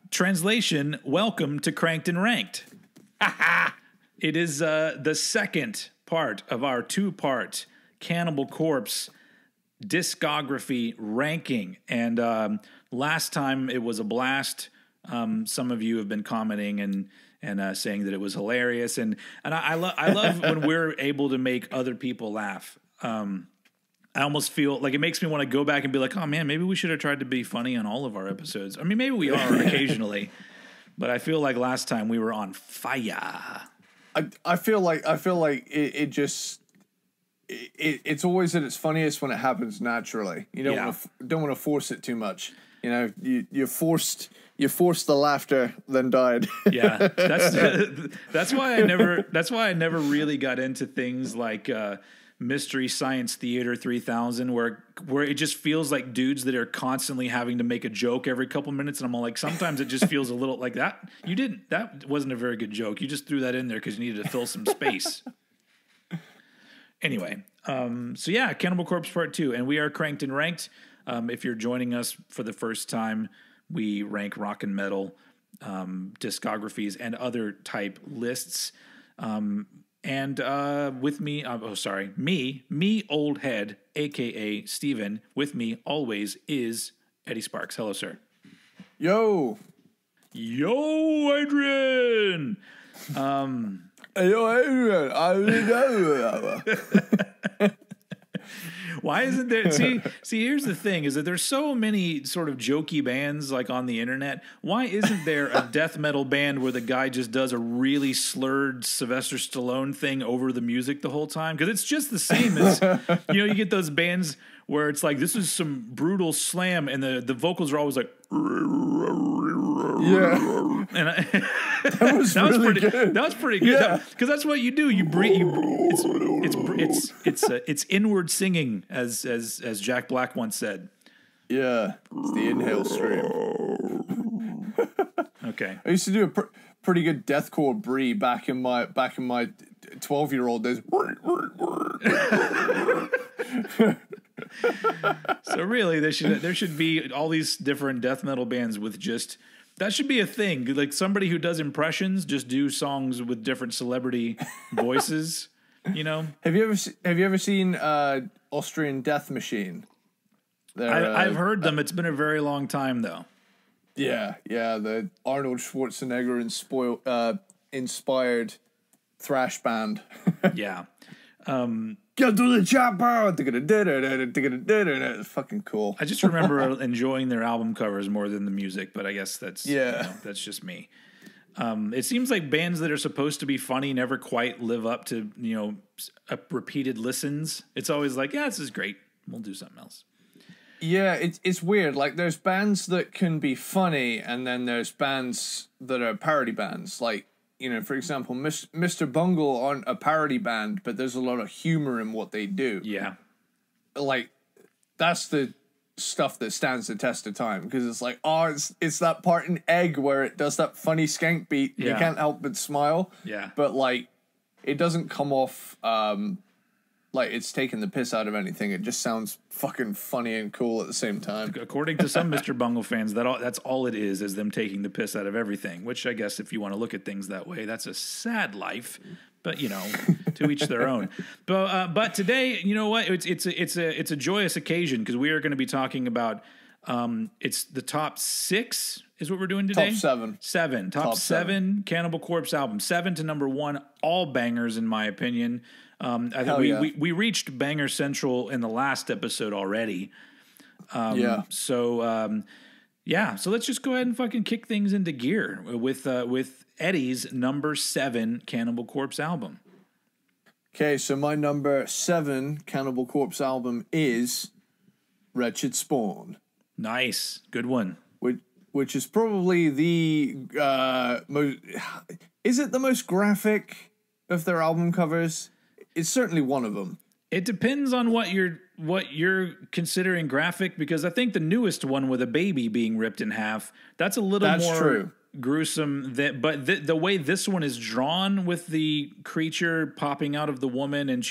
Translation, welcome to Cranked and Ranked. It is the second part of our two-part Cannibal Corpse discography ranking. And last time it was a blast. Some of you have been commenting and saying that it was hilarious. And I love when we're able to make other people laugh. I almost feel like it makes me want to go back and be like, oh man, maybe we should have tried to be funny on all of our episodes. I mean, maybe we are occasionally, but I feel like last time we were on fire. I feel like it's always at its funniest when it happens naturally. You don't want to force it too much. You know, you forced the laughter, then died. Yeah, that's why I never really got into things like Mystery Science Theater 3000, where it just feels like dudes that are constantly having to make a joke every couple minutes, and I'm all like, sometimes it just feels a little like that. That wasn't a very good joke. You just threw that in there because you needed to fill some space. Anyway, so yeah, Cannibal Corpse Part 2, and we are Cranked and Ranked. If you're joining us for the first time, we rank rock and metal discographies and other type lists. And with me, me, old head, a.k.a. Steven, with me always is Eddie Sparxx. Hello, sir. Yo, Adrian. Yo, Adrian. Why isn't there? See, here's the thing: is that there's so many sort of jokey bands like on the internet. Why isn't there a death metal band where the guy just does a really slurred Sylvester Stallone thing over the music the whole time? Because it's just the same as you get those bands where it's like, this is some brutal slam, and the vocals are always like, yeah. And that was really good. That was pretty good. Because that's what you do. You breathe. It's inward singing, as Jack Black once said. Yeah, it's the inhale stream. Okay. I used to do a pretty good deathcore brie back in my 12-year-old days. So really, there should be all these different death metal bands with just. That should be a thing. Like, somebody who does impressions just do songs with different celebrity voices. You know. Have you ever seen Austrian Death Machine? I've heard them. It's been a very long time though. Yeah, the Arnold Schwarzenegger inspired thrash band. Yeah. Get to the chopper! It's fucking cool. I just remember enjoying their album covers more than the music, but I guess that's that's just me. It seems like bands that are supposed to be funny never quite live up to repeated listens. It's always like, yeah, this is great. We'll do something else. Yeah, it's weird. Like, there's bands that can be funny, and then there's bands that are parody bands. Like, for example, Mr. Bungle aren't a parody band, but there's a lot of humor in what they do. Yeah. Like, that's the stuff that stands the test of time, because it's like, it's that part in Egg where it does that funny skank beat. Yeah. You can't help but smile. Yeah. But, like, it doesn't come off like it's taking the piss out of anything. It just sounds fucking funny and cool at the same time. According to some Mr. Bungle fans, that's all it is them taking the piss out of everything, which I guess if you want to look at things that way, that's a sad life. But, to each their own. But today, you know what? It's a joyous occasion, because we are going to be talking about it's the top 6 is what we're doing today. Top 7. Top 7 Cannibal Corpse albums. 7 to number 1, all bangers in my opinion. I think we reached Banger Central in the last episode already. So let's just go ahead and fucking kick things into gear with Eddie's number 7 Cannibal Corpse album. Okay, so my number 7 Cannibal Corpse album is Wretched Spawn. Nice, good one. Which is probably the most. Is it the most graphic of their album covers? It's certainly one of them. It depends on what you're considering graphic, because I think the newest one with a baby being ripped in half, that's a little more true. Gruesome. But the way this one is drawn, with the creature popping out of the woman, and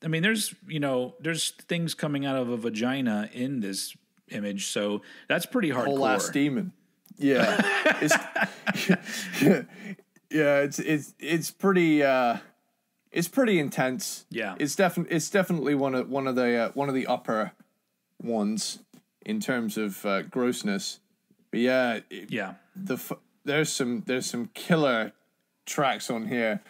there's things coming out of a vagina in this image, so that's pretty hardcore. Whole ass demon. Yeah, it's it's pretty intense. Yeah, it's definitely one of the upper ones in terms of grossness. But there's some killer tracks on here.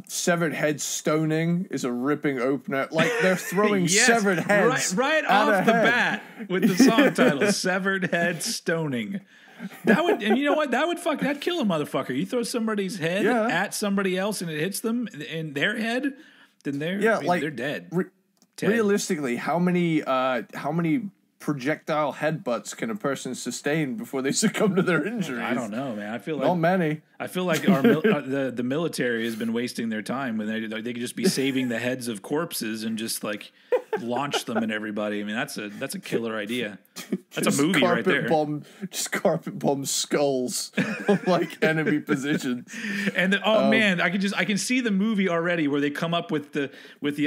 Severed Head Stoning is a ripping opener. Like, they're throwing severed heads right off the bat with the song title, Severed Head Stoning. That would, and you know what? That'd kill a motherfucker. You throw somebody's head at somebody else and it hits them in their head, then they're dead. Realistically, how many projectile headbutts can a person sustain before they succumb to their injuries? I don't know, man. I feel like not many. I feel like the military has been wasting their time when they could just be saving the heads of corpses and just like launch them at everybody. I mean, that's a killer idea. That's a movie right there. Just carpet bomb skulls on like enemy positions. And man, I can see the movie already where they come up with the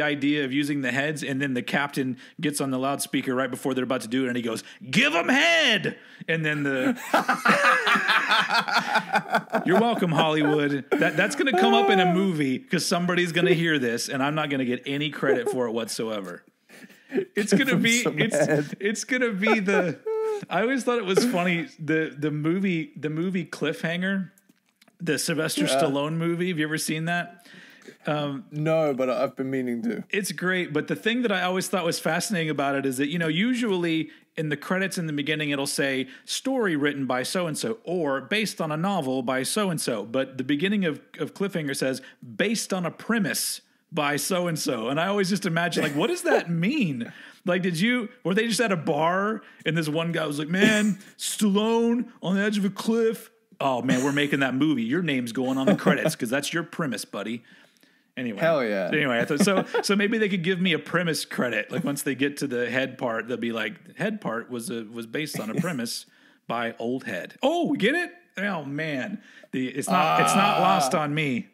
idea of using the heads, and then the captain gets on the loudspeaker right before they're about to do it, and he goes, "Give them head!" And then you're welcome, Hollywood. That's going to come up in a movie because somebody's going to hear this, and I'm not going to get any credit for it whatsoever. It's going to be the. I always thought it was funny the movie Cliffhanger, the Sylvester Stallone movie. Have you ever seen that? No, but I've been meaning to. It's great, but the thing that I always thought was fascinating about it is that, usually in the credits in the beginning, it'll say story written by so-and-so or based on a novel by so-and-so. But the beginning of Cliffhanger says based on a premise by so-and-so. And I always just imagine, like, what does that mean? Like, were they just at a bar and this one guy was like, man, Stallone on the edge of a cliff. Oh man, we're making that movie. Your name's going on the credits because that's your premise, buddy. Anyway, hell yeah. Anyway, I thought so maybe they could give me a premise credit. Like once they get to the head part, they'll be like, head part was based on a premise by Old Head. Oh, get it? Oh man, it's not lost on me.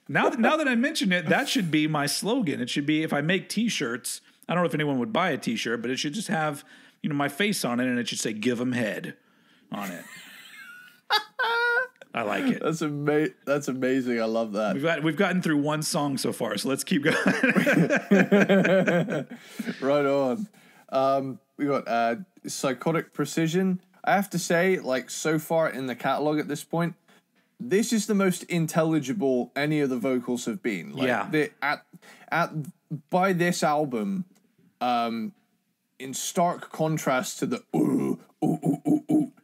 Now that I mention it, that should be my slogan. It should be, if I make T-shirts, I don't know if anyone would buy a T-shirt, but it should just have my face on it, and it should say "Give 'em head" on it. I like it. That's amazing. I love that. We've gotten through one song so far, so let's keep going. Right on. We got Psychotic Precision. I have to say, like, so far in the catalog at this point, this is the most intelligible any of the vocals have been. Like, by this album, in stark contrast to the ooh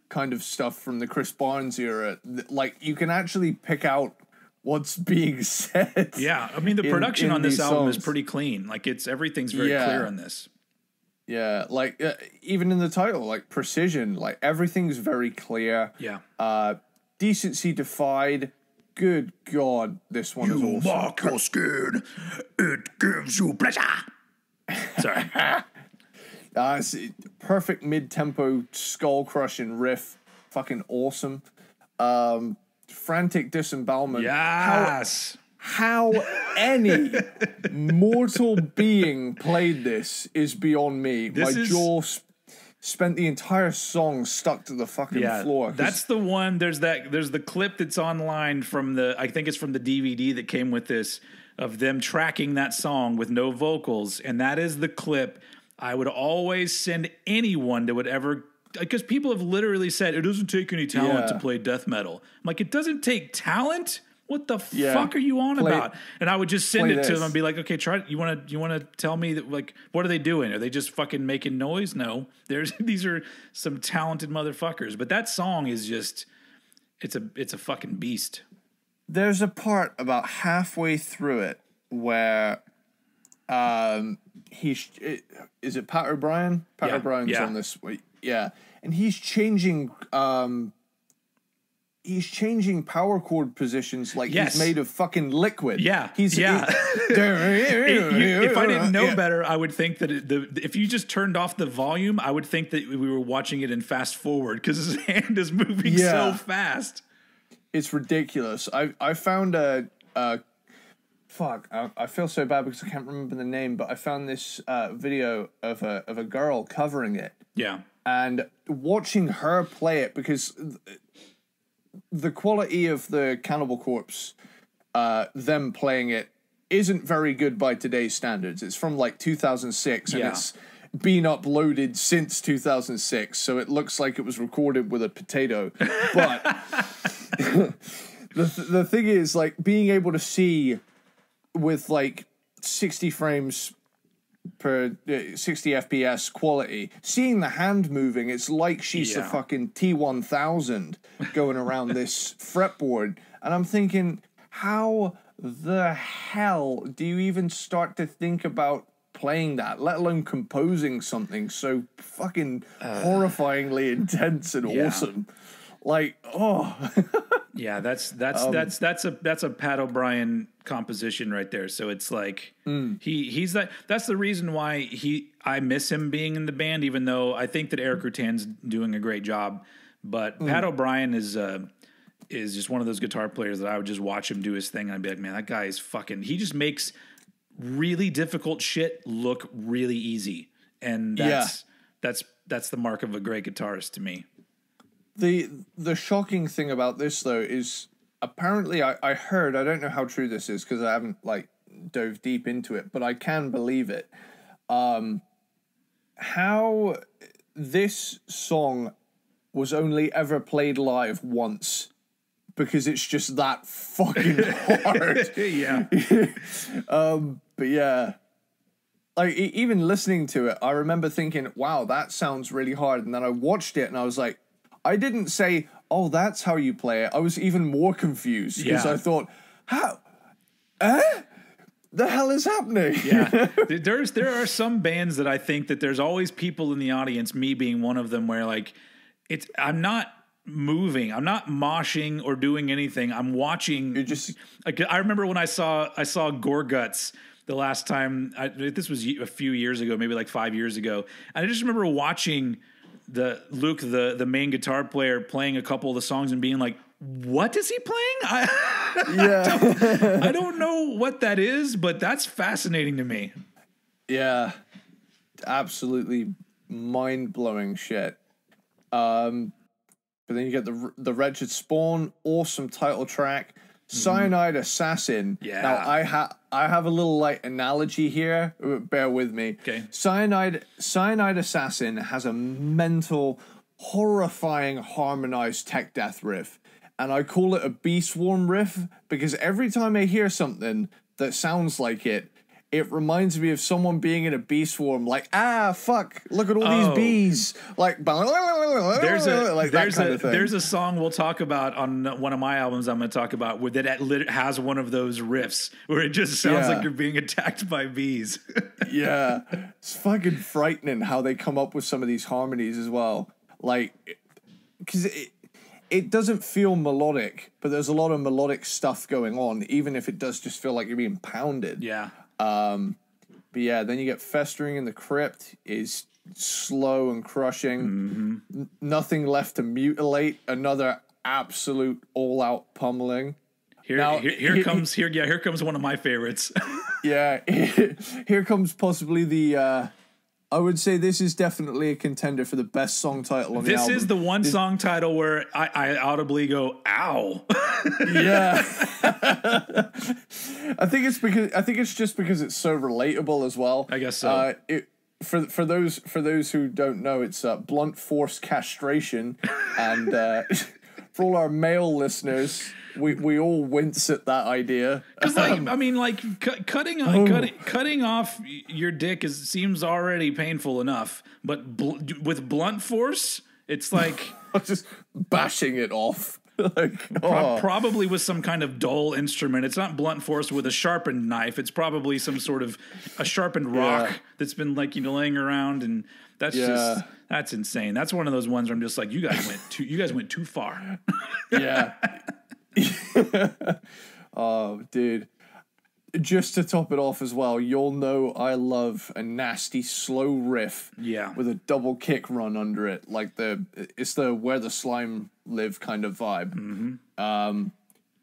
kind of stuff from the Chris Barnes era, like, you can actually pick out what's being said. Yeah, I mean, the production on this album is pretty clean. Like, everything's very clear on this. Yeah, like, even in the title, like, Precision, like, everything's very clear. Yeah. Decency Defied. Good God, this one is awesome. You mark your skin, it gives you pleasure. Sorry. It's perfect mid-tempo, skull-crushing riff. Fucking awesome. Frantic Disembowelment. Yes. How any mortal being played this is beyond me. My jaw spent the entire song stuck to the fucking floor. That's the one. There's the clip that's online from I think it's from the DVD that came with this, of them tracking that song with no vocals, and that is the clip I would always send anyone that would ever, because people have literally said it doesn't take any talent to play death metal. I'm like, it doesn't take talent? What the fuck are you on about? And I would just send it to them and be like, okay, try it. You want to tell me that, like, what are they doing? Are they just fucking making noise? No, these are some talented motherfuckers. But that song is just, it's a fucking beast. There's a part about halfway through it where, is it Pat O'Brien? Pat O'Brien's on this. Yeah. And he's changing power chord positions like he's made of fucking liquid. Yeah. If I didn't know better, I would think that if you just turned off the volume, I would think that we were watching it in fast forward because his hand is moving so fast. It's ridiculous. I found fuck, I feel so bad because I can't remember the name, but I found this video of a girl covering it. Yeah. and watching her play it, because the quality of the Cannibal Corpse, them playing it, isn't very good by today's standards. It's from like 2006, and it's been uploaded since 2006, so it looks like it was recorded with a potato. But the thing is, like, being able to see with like 60 frames per 60 FPS quality, seeing the hand moving, it's like she's the fucking T1000 going around this fretboard, and I'm thinking, how the hell do you even start to think about playing that, let alone composing something so fucking horrifyingly intense and awesome? Like, yeah, that's a Pat O'Brien composition right there. So it's like he's that's the reason why I miss him being in the band, even though I think that Eric Rutan's doing a great job. But Pat O'Brien is just one of those guitar players that I would just watch him do his thing and I'd be like, man, that guy is fucking, he just makes really difficult shit look really easy. And that's the mark of a great guitarist to me. The shocking thing about this, though, is apparently I heard, I don't know how true this is because I haven't like dove deep into it, but I can believe it. How this song was only ever played live once because it's just that fucking hard. But yeah, like even listening to it, I remember thinking, wow, that sounds really hard. And then I watched it and I was like, I didn't say, oh, that's how you play it. I was even more confused because I thought, how? The hell is happening? Yeah, there are some bands that I think that there's always people in the audience, me being one of them, where like I'm not moving, I'm not moshing or doing anything. I'm watching. You're just. Like, I remember when I saw Gorguts the last time. This was a few years ago, maybe like 5 years ago, and I just remember watching Luke, the main guitar player, playing a couple of the songs and being like, what is he playing? I don't know what that is, but that's fascinating to me. Yeah, absolutely mind-blowing shit. But then you get the Wretched Spawn, awesome title track. Cyanide Assassin. Yeah. Now I have a little like analogy here. Bear with me. Okay. Cyanide Assassin has a mental, horrifying, harmonized tech death riff, and I call it a bee swarm riff because every time I hear something that sounds like it, it reminds me of someone being in a bee swarm, like, fuck, look at all these bees. Like, there's that kind of thing. There's a song we'll talk about on one of my albums I'm going to talk about where that has one of those riffs where it just sounds like you're being attacked by bees. Yeah. It's fucking frightening how they come up with some of these harmonies as well. Like, because it doesn't feel melodic, but there's a lot of melodic stuff going on, even if it does just feel like you're being pounded. Yeah. But yeah, then you get Festering in the Crypt is slow and crushing. Nothing Left to Mutilate, another absolute all-out pummeling. Here comes one of my favorites. Yeah, here comes possibly the I would say this is definitely a contender for the best song title on the album. This is the one song title where I audibly go, ow. Yeah. I think it's just because it's so relatable as well. I guess so. For those who don't know, it's blunt force castration, and for all our male listeners, we all wince at that idea. Because cutting off your dick seems already painful enough, but with blunt force, it's like just bashing it off. Probably with some kind of dull instrument. It's not blunt force with a sharpened knife. It's probably some sort of a sharpened rock that's been laying around, and that's insane. That's one of those ones where I'm just like, you guys went too far. Yeah. Oh, dude. Just to top it off as well, you'll know I love a nasty slow riff with a double kick run under it, like it's the Where the Slime Live kind of vibe.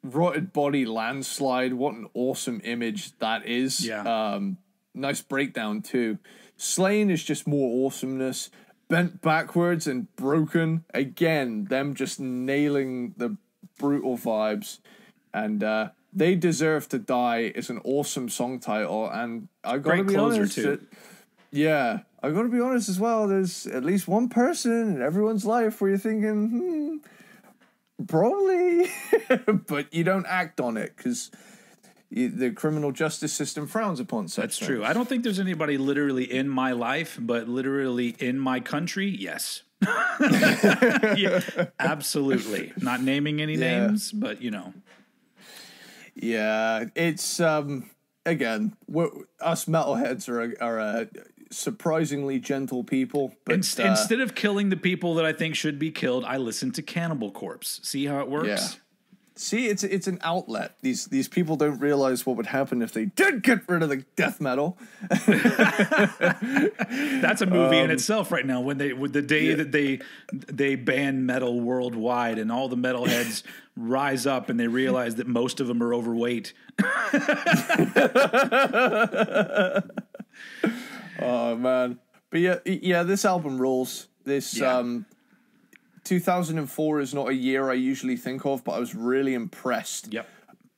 Rotted Body Landslide, what an awesome image that is. Nice breakdown too. Slain is just more awesomeness. Bent Backwards and Broken. Again, them just nailing the brutal vibes. And They Deserve to Die is an awesome song title. And I got to be honest. I got to be honest as well. There's at least one person in everyone's life where you're thinking, probably. But you don't act on it because the criminal justice system frowns upon such That's things. true. I don't think there's anybody literally in my life, but literally in my country, yes. Yeah, absolutely. Not naming any names, but you know. Yeah, it's again, us metalheads are a surprisingly gentle people. But instead of killing the people that I think should be killed, I listen to Cannibal Corpse. See how it works? Yeah. See, it's an outlet. These people don't realize what would happen if they did get rid of the death metal. That's a movie in itself right now. When the day that they ban metal worldwide and all the metalheads rise up and they realize that most of them are overweight. Oh man, but yeah, this album rules. This 2004 is not a year I usually think of, but I was really impressed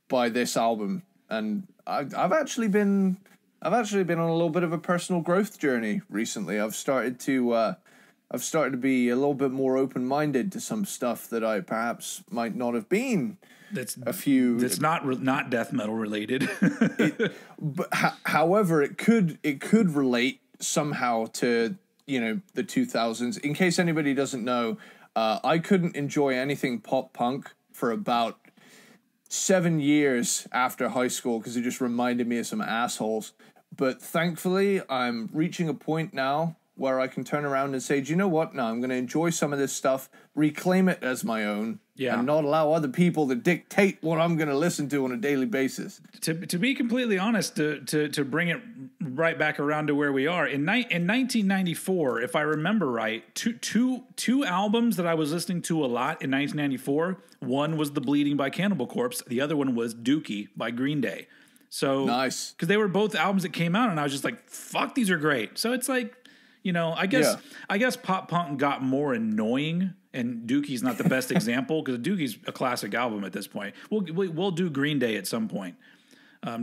by this album, and I've actually been on a little bit of a personal growth journey recently. I've started to be a little bit more open-minded to some stuff that I perhaps might not have been. That's not death metal related. However, it could relate somehow to the 2000s. In case anybody doesn't know. I couldn't enjoy anything pop punk for about 7 years after high school because it just reminded me of some assholes. But thankfully, I'm reaching a point now where I can turn around and say, do you know what? No, I'm going to enjoy some of this stuff, reclaim it as my own, and not allow other people to dictate what I'm going to listen to on a daily basis. To be completely honest, to bring it right back around to where we are, in 1994, if I remember right, two albums that I was listening to a lot in 1994, one was The Bleeding by Cannibal Corpse, the other one was Dookie by Green Day. So nice. Because they were both albums that came out, and I was just like, fuck, these are great. So it's like, I guess pop punk got more annoying, and Dookie's not the best example because Dookie's a classic album at this point. We'll do Green Day at some point,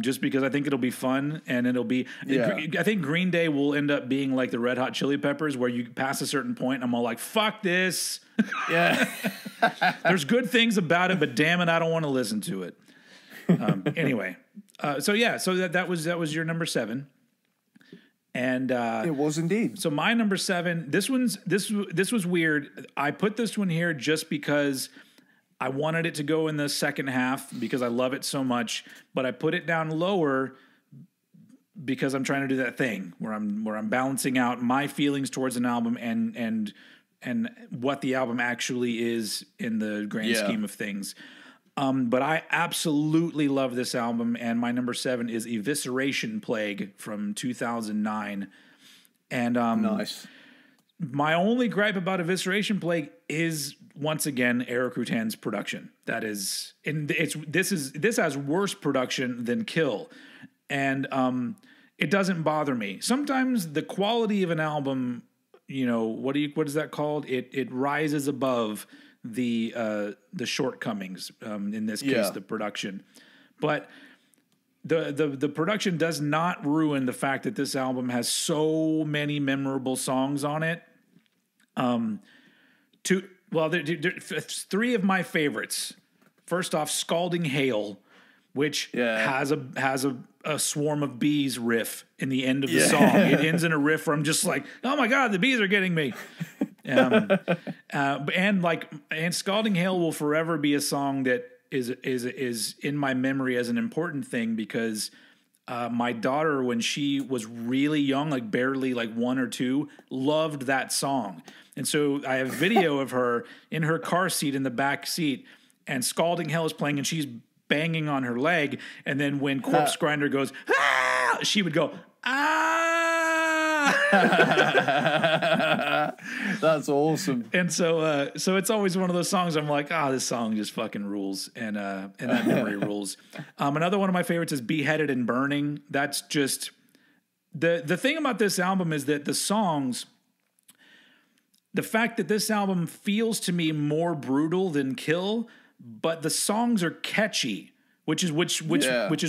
just because I think it'll be fun and it'll be. Yeah. I think Green Day will end up being like the Red Hot Chili Peppers, where you pass a certain point and I'm all like, "Fuck this." Yeah. There's good things about it, but damn it, I don't want to listen to it. Anyway, so that was your number 7. And it was indeed. So my number 7, this was weird. I put this one here just because I wanted it to go in the second half because I love it so much, but I put it down lower because I'm trying to do that thing where I'm balancing out my feelings towards an album and what the album actually is in the grand scheme of things. But I absolutely love this album, and my number 7 is Evisceration Plague from 2009. And nice. My only gripe about Evisceration Plague is once again Eric Rutan's production. That is, and this has worse production than Kill, and it doesn't bother me. Sometimes the quality of an album, what is that called? It rises above the shortcomings, in this case, the production. But the production does not ruin the fact that this album has so many memorable songs on it. There's 3 of my favorites. First off, Scalding Hail, which has a swarm of bees riff in the end of the song. It ends in a riff where I'm just like, oh my God, the bees are getting me. And Scalding Hail will forever be a song that is in my memory as an important thing because my daughter, when she was really young, like barely like 1 or 2, loved that song. And so I have video of her in her car seat in the back seat, and Scalding Hail is playing, and she's banging on her leg. And then when Corpse Grinder goes, ah, she would go, ah. That's awesome. And so it's always one of those songs I'm like, this song just fucking rules, and that memory rules. Another one of my favorites is Beheaded and Burning. That's just the thing about this album is that the songs, the fact that this album feels to me more brutal than Kill, but the songs are catchy, which is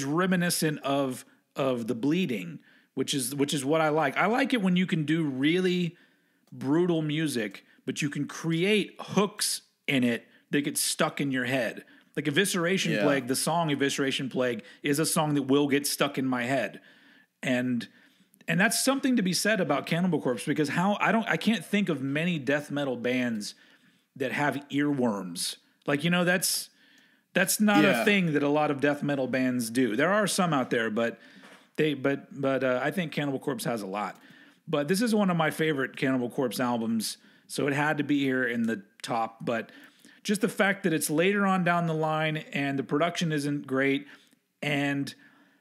reminiscent of the Bleeding, which is what I like. I like it when you can do really brutal music, but you can create hooks in it that get stuck in your head. Like Evisceration Plague, the song Evisceration Plague is a song that will get stuck in my head. And that's something to be said about Cannibal Corpse, because I can't think of many death metal bands that have earworms. Like, that's not a thing that a lot of death metal bands do. There are some out there, but I think Cannibal Corpse has a lot. But this is one of my favorite Cannibal Corpse albums, so it had to be here in the top. But just the fact that it's later on down the line and the production isn't great, and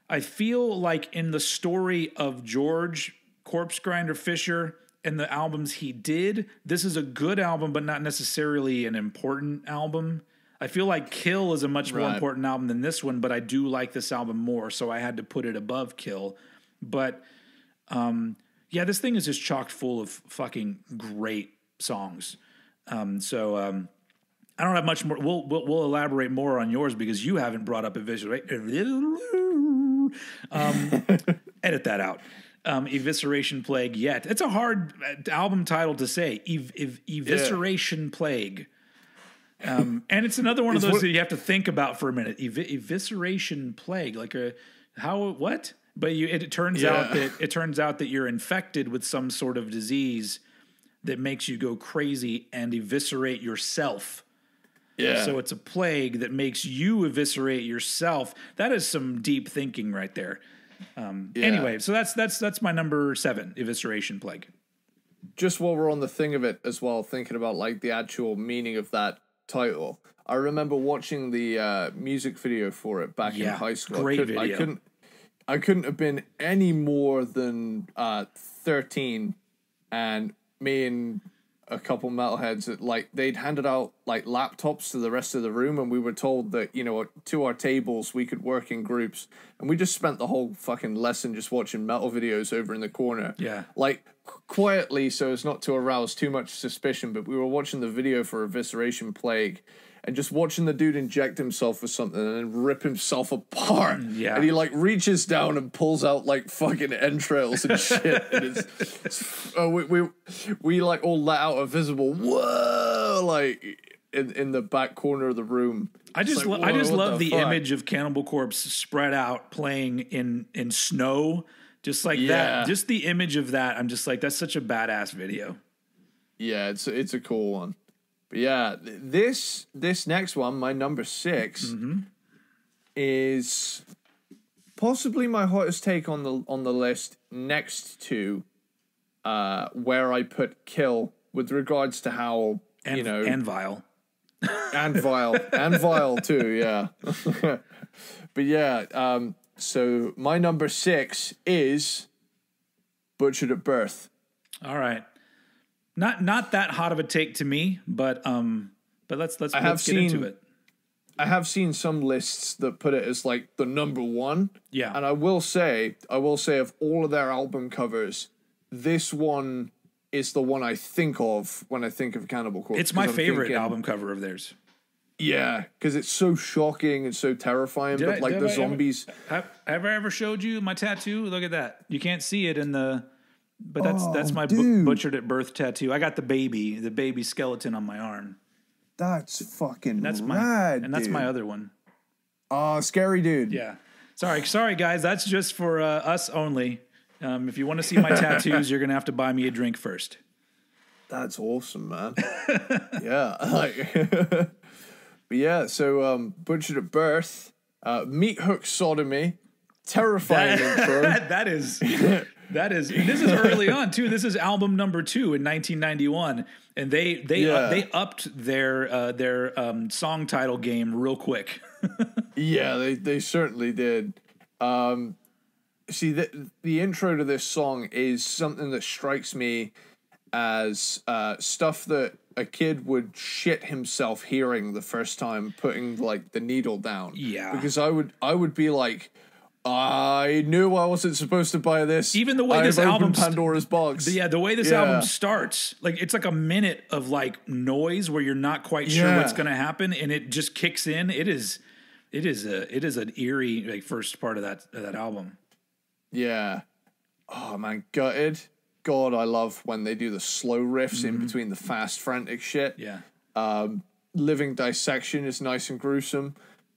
I feel like in the story of George Corpse Grinder Fisher and the albums he did, this is a good album, but not necessarily an important album. I feel like Kill is a much more important album than this one, but I do like this album more, so I had to put it above Kill. But this thing is just chock full of fucking great songs. So I don't have much more. We'll elaborate more on yours because you haven't brought up Evisceration. Edit that out. Evisceration Plague yet. It's a hard album title to say. Evisceration Plague. And it's another one of those that you have to think about for a minute. Evisceration Plague, like what? But it turns out that you're infected with some sort of disease that makes you go crazy and eviscerate yourself. Yeah. So it's a plague that makes you eviscerate yourself. That is some deep thinking right there. Anyway, so that's my number 7, Evisceration Plague. Just while we're on the thing of it as well, thinking about like the actual meaning of that title, I remember watching the music video for it back in high school. Great video. I couldn't have been any more than 13, and me and a couple metalheads that they'd handed out like laptops to the rest of the room, and we were told that to our tables we could work in groups, and we just spent the whole fucking lesson just watching metal videos over in the corner. Quietly, so as not to arouse too much suspicion, but we were watching the video for Evisceration Plague and just watching the dude inject himself with something and then rip himself apart. Yeah. And he reaches down and pulls out fucking entrails and shit. And we all let out a visible whoa in the back corner of the room. I just love the image of Cannibal Corpse spread out playing in snow. Just that, just the image of that, I'm just like, that's such a badass video. Yeah, it's a cool one. But yeah, this next one, my number 6, is possibly my hottest take on the list, next to where I put Kill, with regards to how and Vile. And Vile too, yeah. But yeah, so my number 6 is Butchered at Birth. All right, not that hot of a take to me, but let's get into it. I have seen some lists that put it as the number 1. Yeah, and I will say of all of their album covers, this one is the one I think of when I think of Cannibal Corpse. It's my favorite album cover of theirs. Yeah, because it's so shocking and so terrifying. The zombies. Have I ever showed you my tattoo? Look at that. You can't see it but that's my Butchered at Birth tattoo. I got the baby skeleton on my arm. That's fucking rad, and that's my other one. Oh, scary dude. Yeah. Sorry guys. That's just for us only. If you want to see my tattoos, you're gonna have to buy me a drink first. That's awesome, man. Yeah. But yeah, so Butchered at Birth, Meat Hook Sodomy, terrifying intro. That is. This is early on too. This is album number 2 in 1991, and they upped their song title game real quick. Yeah, they certainly did. See, the intro to this song is something that strikes me as stuff that a kid would shit himself hearing the first time putting the needle down. Yeah, because I would be like, I knew I wasn't supposed to buy this. Even the way this album Pandora's box. Yeah, the way this album starts, like it's like a minute of like noise where you're not quite sure what's going to happen, and it just kicks in. It is an eerie like first part of that album. Yeah. Oh man, gutted. God, I love when they do the slow riffs in between the fast, frantic shit. Yeah. Living Dissection is nice and gruesome.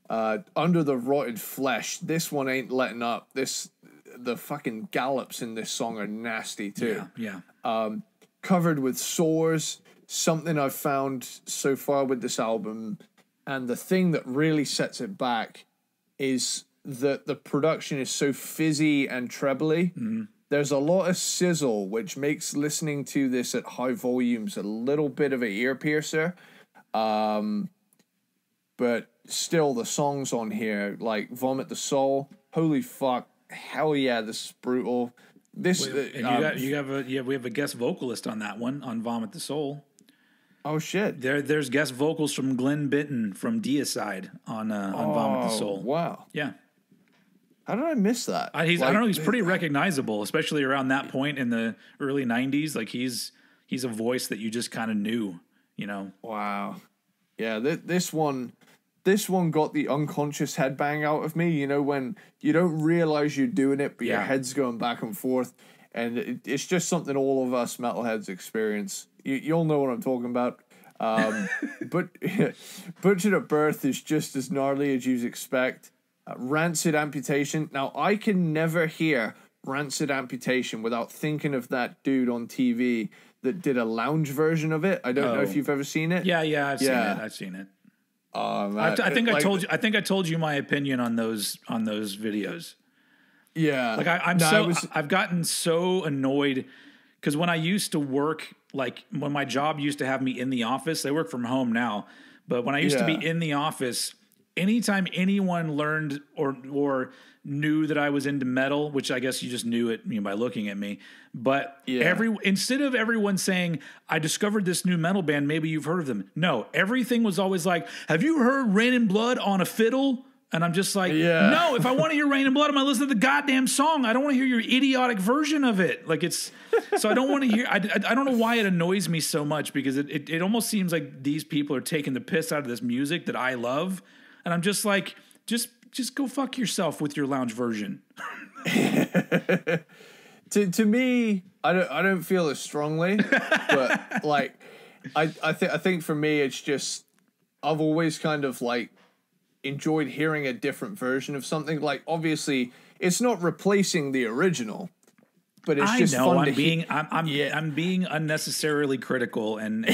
Under the Rotted Flesh, this one ain't letting up. The fucking gallops in this song are nasty too. Yeah. Covered with Sores, something I've found so far with this album, and the thing that really sets it back is that the production is so fizzy and trebly. There's a lot of sizzle, which makes listening to this at high volumes a little bit of an ear piercer. But still, the songs on here, like Vomit the Soul, holy fuck, hell yeah, this is brutal. This we have a guest vocalist on that one, on Vomit the Soul. Oh shit! There's guest vocals from Glenn Bitton from Deicide on Vomit the Soul. Wow. Yeah. How did I miss that? I don't know. He's pretty recognizable, especially around that point in the early '90s. Like he's a voice that you just kind of knew, you know. Wow. Yeah. This one got the unconscious headbang out of me. You know, when you don't realize you're doing it, but your head's going back and forth, and it's just something all of us metalheads experience. You'll know what I'm talking about. But Butchered at Birth is just as gnarly as you'd expect. Rancid Amputation. Now, I can never hear Rancid Amputation without thinking of that dude on TV that did a lounge version of it. I don't know if you've ever seen it. Yeah, I've seen it. I think I told you my opinion on those videos. Yeah, like I've gotten so annoyed because when I used to work, like when my job used to have me in the office, I work from home now, but when I used to be in the office, anytime anyone learned or knew that I was into metal, which I guess you just knew it by looking at me, but instead of everyone saying, I discovered this new metal band, maybe you've heard of them. No, everything was always like, have you heard Rain and Blood on a Fiddle? And I'm just like, no, if I want to hear Rain and Blood, I'm going to listen to the goddamn song. I don't want to hear your idiotic version of it. Like so I don't want to hear, I don't know why it annoys me so much, because it almost seems like these people are taking the piss out of this music that I love. And I'm just like, just go fuck yourself with your lounge version. To me, I don't feel as strongly, but like I think for me it's just I've always kind of like enjoyed hearing a different version of something. Like obviously it's not replacing the original, but it's just fun to hear. I'm being unnecessarily critical, and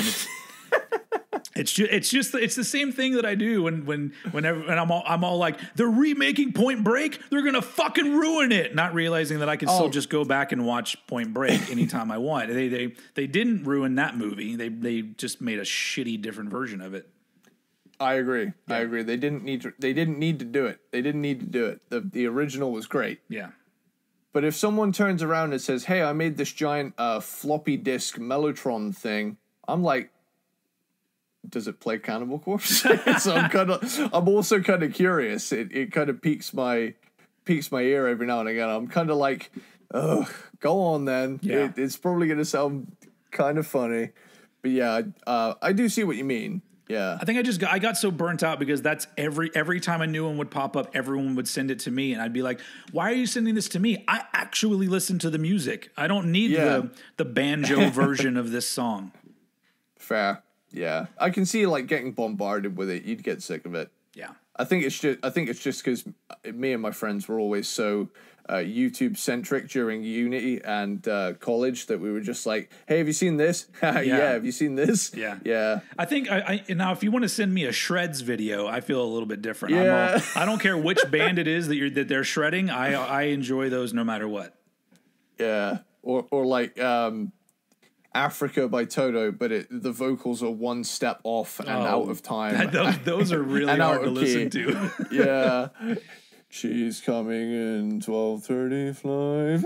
it's the same thing that I do whenever I'm all like, they're remaking Point Break, they're gonna fucking ruin it, not realizing that I can still just go back and watch Point Break anytime I want. They didn't ruin that movie. They just made a shitty different version of it. I agree. Yeah. I agree. They didn't need to do it. They didn't need to do it. The original was great. Yeah. But if someone turns around and says, "Hey, I made this giant floppy disk Mellotron thing," I'm like, does it play Cannibal Corpse? So I'm also kind of curious. It kind of piques my ear every now and again. I'm kind of like, ugh, go on then. Yeah. It's probably going to sound kind of funny, but yeah, I do see what you mean. Yeah. I think I got so burnt out because that's every time a new one would pop up, everyone would send it to me, and I'd be like, why are you sending this to me? I actually listen to the music. I don't need the banjo version of this song. Fair. Yeah. I can see like getting bombarded with it. You'd get sick of it. Yeah. I think it's just because me and my friends were always so YouTube centric during uni and college that we were just like, hey, have you seen this? Yeah. Have you seen this? Yeah. Yeah. I think now if you want to send me a shreds video, I feel a little bit different. Yeah. I don't care which band it is that they're shredding. I enjoy those no matter what. Yeah. Or like Africa by Toto, but the vocals are one step off and out of time. Those are really hard to listen to. Yeah. She's coming in 12:35.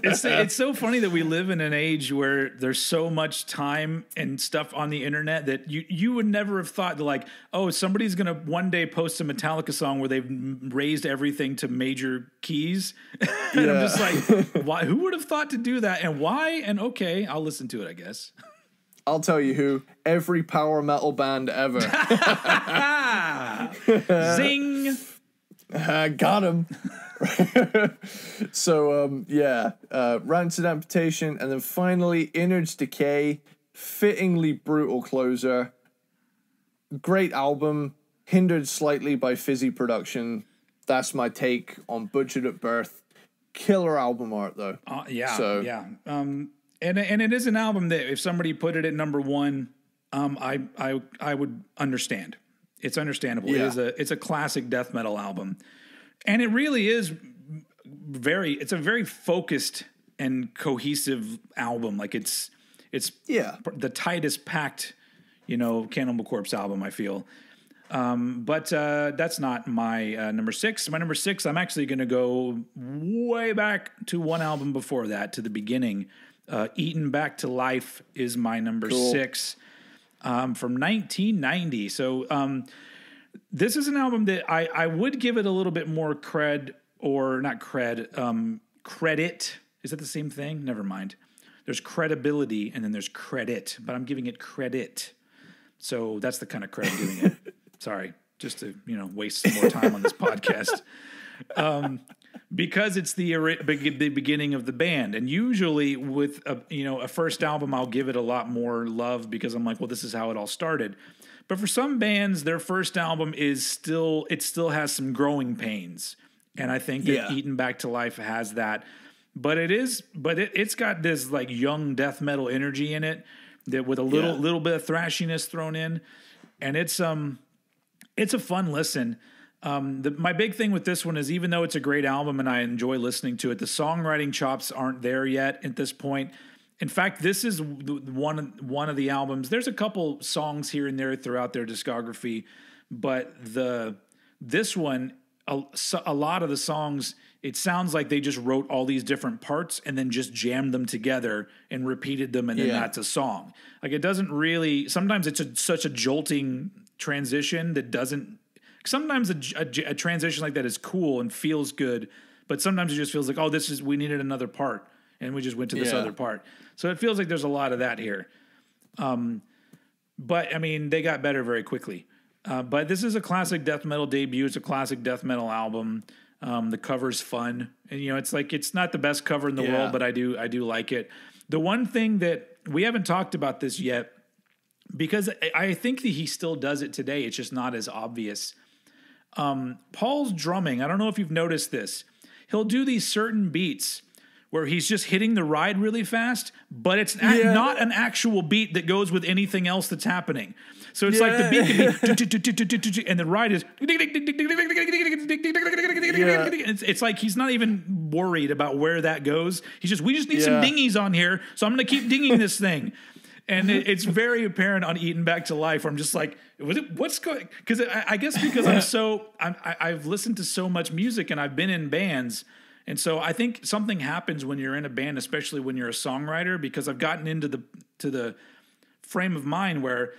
It's so funny that we live in an age where there's so much time and stuff on the internet that you would never have thought to like, oh, somebody's going to one day post a Metallica song where they've raised everything to major keys. And I'm just like, why? Who would have thought to do that and why? And okay, I'll listen to it, I guess. I'll tell you who. Every power metal band ever. Zing! Got him. So, Rancid Amputation, and then finally Innards Decay. Fittingly brutal closer. Great album. Hindered slightly by fizzy production. That's my take on Butchered at Birth. Killer album art, though. And it is an album that if somebody put it at number one, I would understand. It's understandable. Yeah. It's a classic death metal album, and it really is it's a very focused and cohesive album. Like it's the tightest packed, Cannibal Corpse album, I feel. But that's not my number six. My number six, I'm actually going to go way back to one album before that, to the beginning. Eaten Back to Life is my number six, from 1990. So this is an album that I would give it a little bit more credit. Is that the same thing? Never mind. There's credibility and then there's credit, but I'm giving it credit. So that's the kind of credit I'm giving it. Sorry, just to waste some more time on this podcast. Because it's the beginning of the band, and usually with a first album, I'll give it a lot more love because I'm like, well, this is how it all started. But for some bands, their first album still has some growing pains, and I think that Eaten Back to Life has that. But it's got this like young death metal energy in it that with a little bit of thrashiness thrown in, and it's a fun listen. My big thing with this one is even though it's a great album and I enjoy listening to it, the songwriting chops aren't there yet at this point. In fact, this is one of the albums. There's a couple songs here and there throughout their discography, but this one, a lot of the songs, it sounds like they just wrote all these different parts and then just jammed them together and repeated them, and then that's a song. Like, it doesn't really. Sometimes it's such a jolting transition that doesn't. Sometimes a transition like that is cool and feels good, but sometimes it just feels like, oh, we needed another part, and we just went to this other part. So it feels like there's a lot of that here. But I mean, they got better very quickly. But this is a classic death metal debut. It's a classic death metal album. The cover's fun, and it's not the best cover in the world, but I do like it. The one thing that we haven't talked about this yet, because I think that he still does it today. It's just not as obvious. Paul's drumming, I don't know if you've noticed this. He'll do these certain beats where he's just hitting the ride really fast, but it's not an actual beat that goes with anything else that's happening. So it's like the beat can be, and the ride is, it's like he's not even worried about where that goes. We just need some dingies on here, so I'm going to keep dinging this thing. And it's very apparent on Eaten Back to Life. I'm just like, what's going? Because I guess because I've listened to so much music and I've been in bands, and so I think something happens when you're in a band, especially when you're a songwriter. Because I've gotten into the frame of mind where,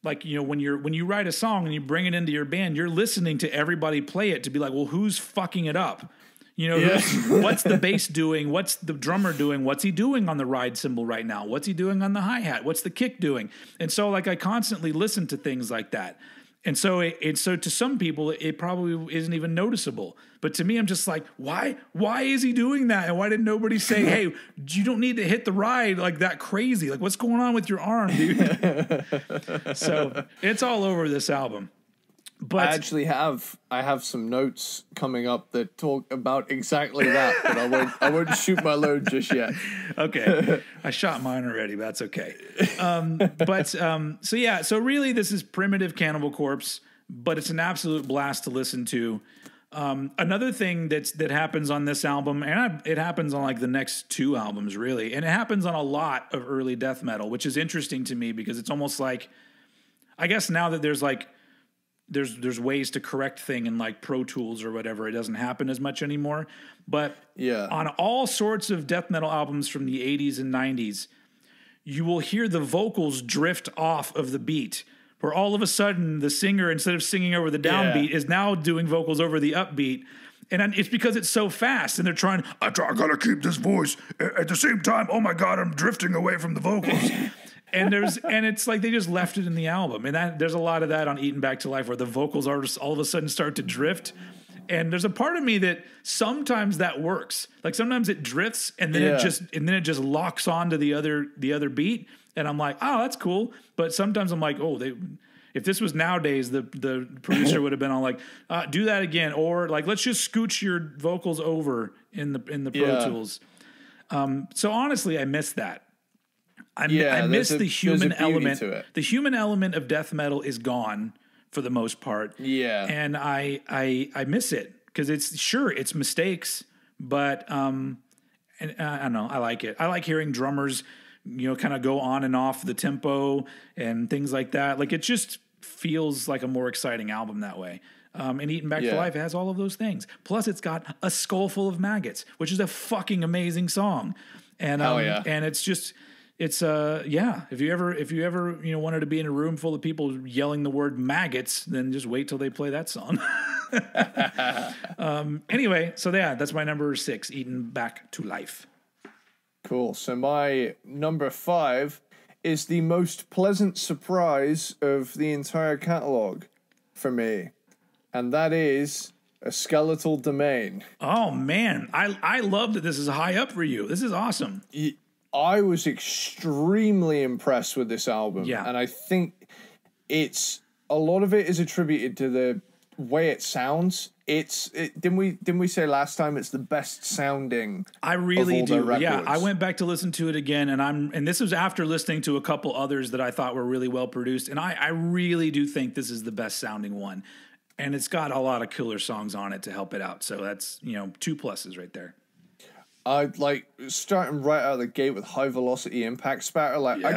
like, when you write a song and you bring it into your band, you're listening to everybody play it to be like, well, who's fucking it up? What's the bass doing? What's the drummer doing? What's he doing on the ride cymbal right now? What's he doing on the hi-hat? What's the kick doing? And so, like, I constantly listen to things like that. And so so to some people, it probably isn't even noticeable. But to me, I'm just like, why is he doing that? And why did nobody say, hey, you don't need to hit the ride like that crazy? Like, what's going on with your arm, dude? So it's all over this album. But I have some notes coming up that talk about exactly that, but I won't shoot my load just yet. Okay. I shot mine already, but that's okay. So really this is primitive Cannibal Corpse, but it's an absolute blast to listen to. Another thing that happens on this album, and it happens on like the next two albums really, and it happens on a lot of early death metal, which is interesting to me because it's almost like, I guess now that there's like there's ways to correct thing in like Pro Tools or whatever. It doesn't happen as much anymore. But on all sorts of death metal albums from the 80s and 90s, you will hear the vocals drift off of the beat, where all of a sudden the singer, instead of singing over the downbeat, is now doing vocals over the upbeat. And it's because it's so fast, and they're trying, I gotta keep this voice at the same time. Oh my God, I'm drifting away from the vocals. And it's like they just left it in the album. And there's a lot of that on Eaten Back to Life, where the vocals are just all of a sudden start to drift. And there's a part of me that sometimes that works. Like sometimes it drifts and then it just locks onto the other beat. And I'm like, oh, that's cool. But sometimes I'm like, oh, if this was nowadays, the producer would have been on like, do that again, or like let's just scooch your vocals over in the Pro Tools. So honestly, I miss that. I miss the human element. The human element of death metal is gone for the most part. Yeah, and I miss it because it's mistakes, but and I don't know. I like it. I like hearing drummers, kind of go on and off the tempo and things like that. Like it just feels like a more exciting album that way. And Eaten Back to Life, it has all of those things. Plus, it's got A Skull Full of Maggots, which is a fucking amazing song. And and it's just. It's if you ever wanted to be in a room full of people yelling the word maggots, then just wait till they play that song. Anyway, so that's my number 6, Eaten Back to Life. Cool. So my number 5 is the most pleasant surprise of the entire catalog for me, and that is A Skeletal Domain. Oh man, I love that this is high up for you. This is awesome. I was extremely impressed with this album. Yeah. And I think a lot of it is attributed to the way it sounds. Didn't we say last time it's the best sounding? I really do. Yeah. I went back to listen to it again, and this was after listening to a couple others that I thought were really well produced. And I really do think this is the best sounding one. And it's got a lot of killer songs on it to help it out. So that's, 2 pluses right there. I like starting right out of the gate with High Velocity Impact Spatter. Like I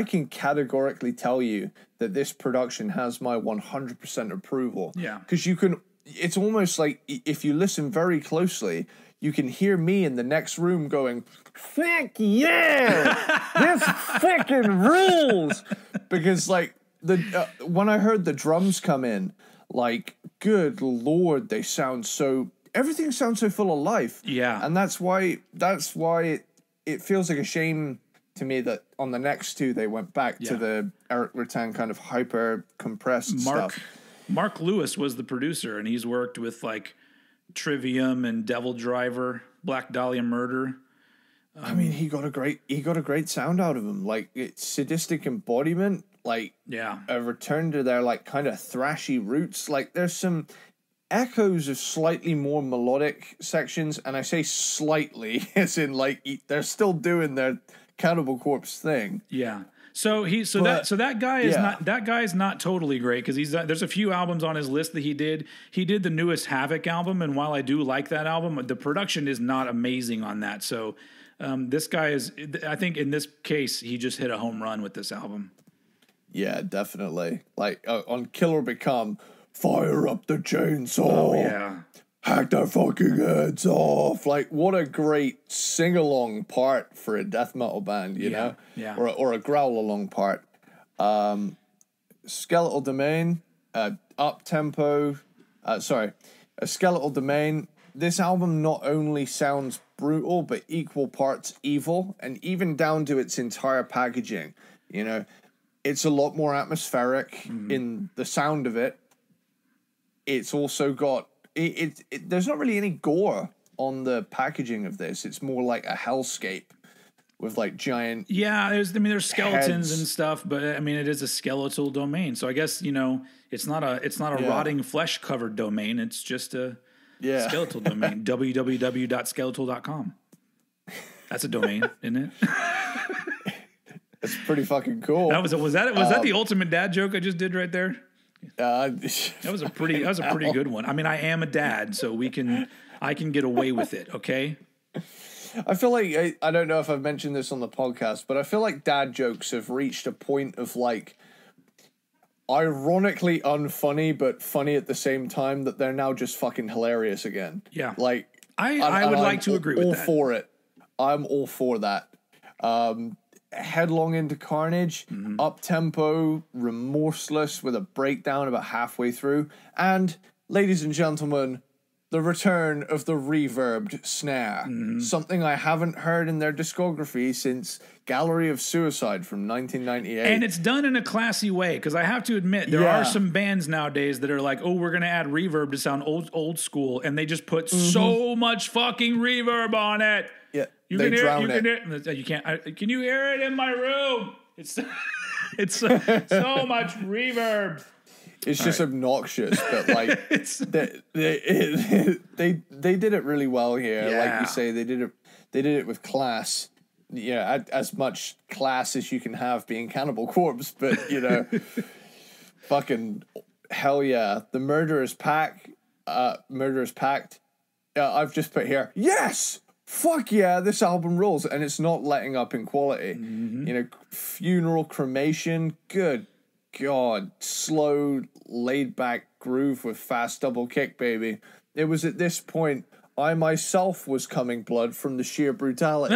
can categorically tell you that this production has my 100% approval. Yeah, because it's almost like if you listen very closely, you can hear me in the next room going, "Fuck yeah, this fucking rules!" Because like when I heard the drums come in, like, good Lord, they sound so. Everything sounds so full of life. Yeah. And that's why it feels like a shame to me that on the next 2 they went back to the Eric Rutan kind of hyper compressed stuff. Mark Lewis was the producer, and he's worked with like Trivium and Devil Driver, Black Dahlia Murder. I mean, he got a great sound out of him. Like it's sadistic embodiment, like a return to their like kind of thrashy roots. Like there's some echoes of slightly more melodic sections, and I say slightly as in like they're still doing their Cannibal Corpse thing. Yeah. That guy is not totally great because there's a few albums on his list that he did. He did the newest Havoc album, and while I do like that album, the production is not amazing on that. So this guy is, I think in this case, he just hit a home run with this album. Yeah, definitely. Like on Kill or Become. Fire up the chainsaw. Oh, yeah. Hack their fucking heads off. Like, what a great sing-along part for a death metal band, you know? Yeah. Or a growl-along part. Skeletal Domain, up-tempo. A Skeletal Domain. This album not only sounds brutal, but equal parts evil, and even down to its entire packaging. It's a lot more atmospheric in the sound of it. It's also got there's not really any gore on the packaging of this. It's more like a hellscape with like giant there's skeletons heads. And stuff, but I mean it is a skeletal domain. So I guess it's not a rotting flesh covered domain. It's just a skeletal domain. www.skeletal.com. That's a domain, isn't it? It's pretty fucking cool. Was that the ultimate dad joke I just did right there? That was a pretty good one. I mean, I am a dad, so I can get away with it. Okay. I feel like I don't know if I've mentioned this on the podcast, but I feel like dad jokes have reached a point of like ironically unfunny, but funny at the same time, that they're now just fucking hilarious again. Yeah. Like, I would like to agree with that. All for it. I'm all for that. Headlong into carnage, up-tempo, remorseless, with a breakdown about halfway through. And, ladies and gentlemen, the return of the reverbed snare. Something I haven't heard in their discography since Gallery of Suicide from 1998. And it's done in a classy way, because I have to admit, there are some bands nowadays that are like, oh, we're going to add reverb to sound old school, and they just put so much fucking reverb on it. Yeah, They drown it. You can't. Can you hear it in my room? It's it's so much reverb. It's just obnoxious, but like they did it really well here. Yeah. Like you say, they did it with class. Yeah, as much class as you can have being Cannibal Corpse, but you know, fucking hell yeah, the Murderous Pact. I've just put here, yes. Fuck yeah, this album rules, and it's not letting up in quality. You know, Funeral Cremation, good God, slow, laid-back groove with fast double kick, baby. It was at this point I myself was coming blood from the sheer brutality.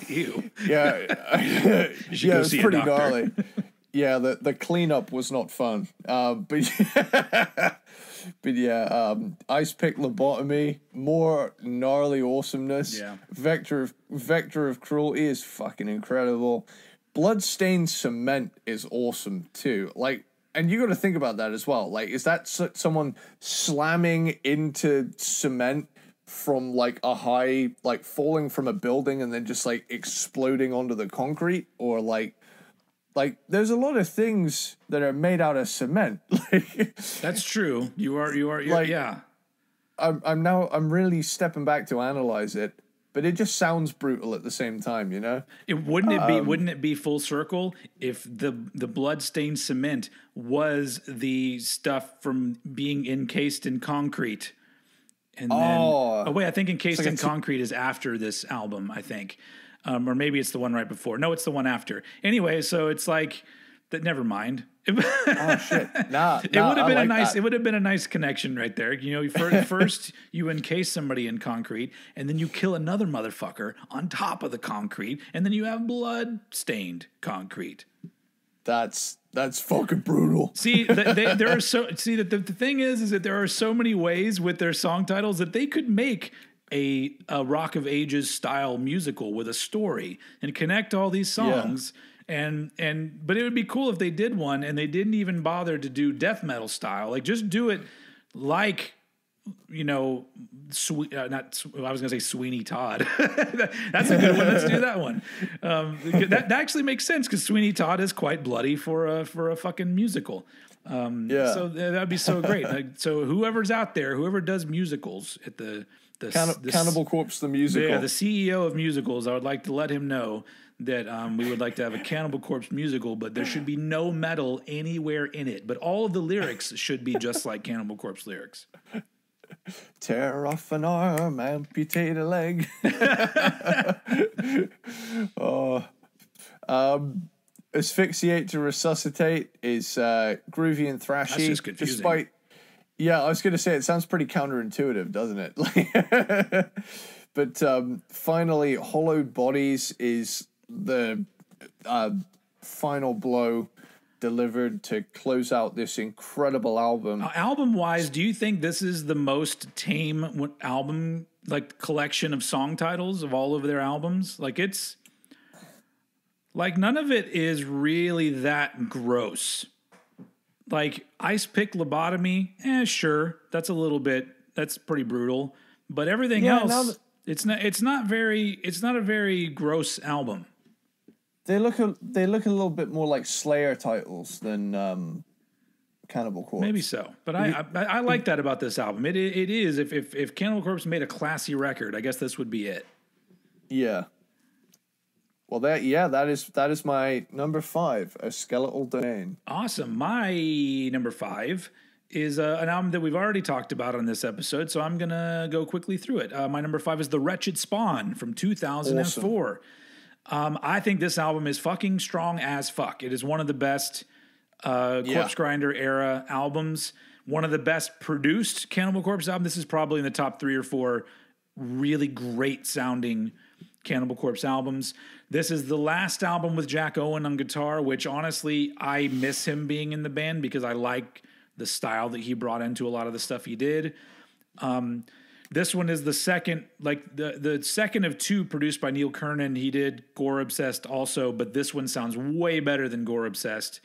Ew. Yeah, yeah, it was pretty gnarly. Yeah, the cleanup was not fun. But yeah, Ice Pick Lobotomy, more gnarly awesomeness. Yeah. Vector of Cruelty is fucking incredible. Bloodstained Cement is awesome too. Like, and you got to think about that as well. Like, is that someone slamming into cement from like a high, like falling from a building and then just like exploding onto the concrete, or like there's a lot of things that are made out of cement. Like, that's true. You're like, yeah. I'm really stepping back to analyze it, but it just sounds brutal at the same time, you know? Wouldn't it be full circle if the blood-stained cement was the stuff from being encased in concrete? And then I think Encased in Concrete is after this album, I think. Or maybe it's the one right before. No, it's the one after. Anyway, so it's like that. Never mind. Oh shit! Nah, it would have been like a nice. That. It would have been a nice connection right there. You know, first you encase somebody in concrete, and then you kill another motherfucker on top of the concrete, and then you have blood-stained concrete. That's fucking brutal. See, there are so. See, the thing is that there are so many ways with their song titles that they could make a Rock of Ages style musical with a story and connect all these songs. Yeah. But it would be cool if they did one and they didn't even bother to do death metal style. Like, just do it like, you know, I was going to say Sweeney Todd. That's a good one. Let's do that one. That actually makes sense, because Sweeney Todd is quite bloody for a fucking musical. So that'd be so great. Like, so whoever's out there, whoever does musicals at the Cannibal Corpse the musical. Yeah, the CEO of musicals, I would like to let him know that we would like to have a Cannibal Corpse musical, but there should be no metal anywhere in it. But all of the lyrics should be just like Cannibal Corpse lyrics. Tear off an arm, amputate a leg. Asphyxiate to Resuscitate is groovy and thrashy. That's just confusing. Yeah, I was going to say, it sounds pretty counterintuitive, doesn't it? But finally, Hollowed Bodies is the final blow delivered to close out this incredible album. Album-wise, do you think this is the most tame album, like, collection of song titles of all of their albums? Like, it's... like, none of it is really that gross. Like, Ice Pick Lobotomy, sure, that's pretty brutal. But everything else, it's not a very gross album. They look a little bit more like Slayer titles than Cannibal Corpse. Maybe so, but I like that about this album. It is, if Cannibal Corpse made a classy record, I guess this would be it. Yeah. Well, that is my number 5, A Skeletal Domain. Awesome. My number 5 is an album that we've already talked about on this episode, so I'm going to go quickly through it. My number 5 is The Wretched Spawn from 2004. Awesome. I think this album is fucking strong as fuck. It is one of the best Corpse Grinder era albums. One of the best produced Cannibal Corpse albums. This is probably in the top 3 or 4 really great sounding Cannibal Corpse albums. This is the last album with Jack Owen on guitar, which honestly, I miss him being in the band because I like the style that he brought into a lot of the stuff he did. This one is the second, like the second of 2 produced by Neil Kernon. He did Gore Obsessed also, but this one sounds way better than Gore Obsessed.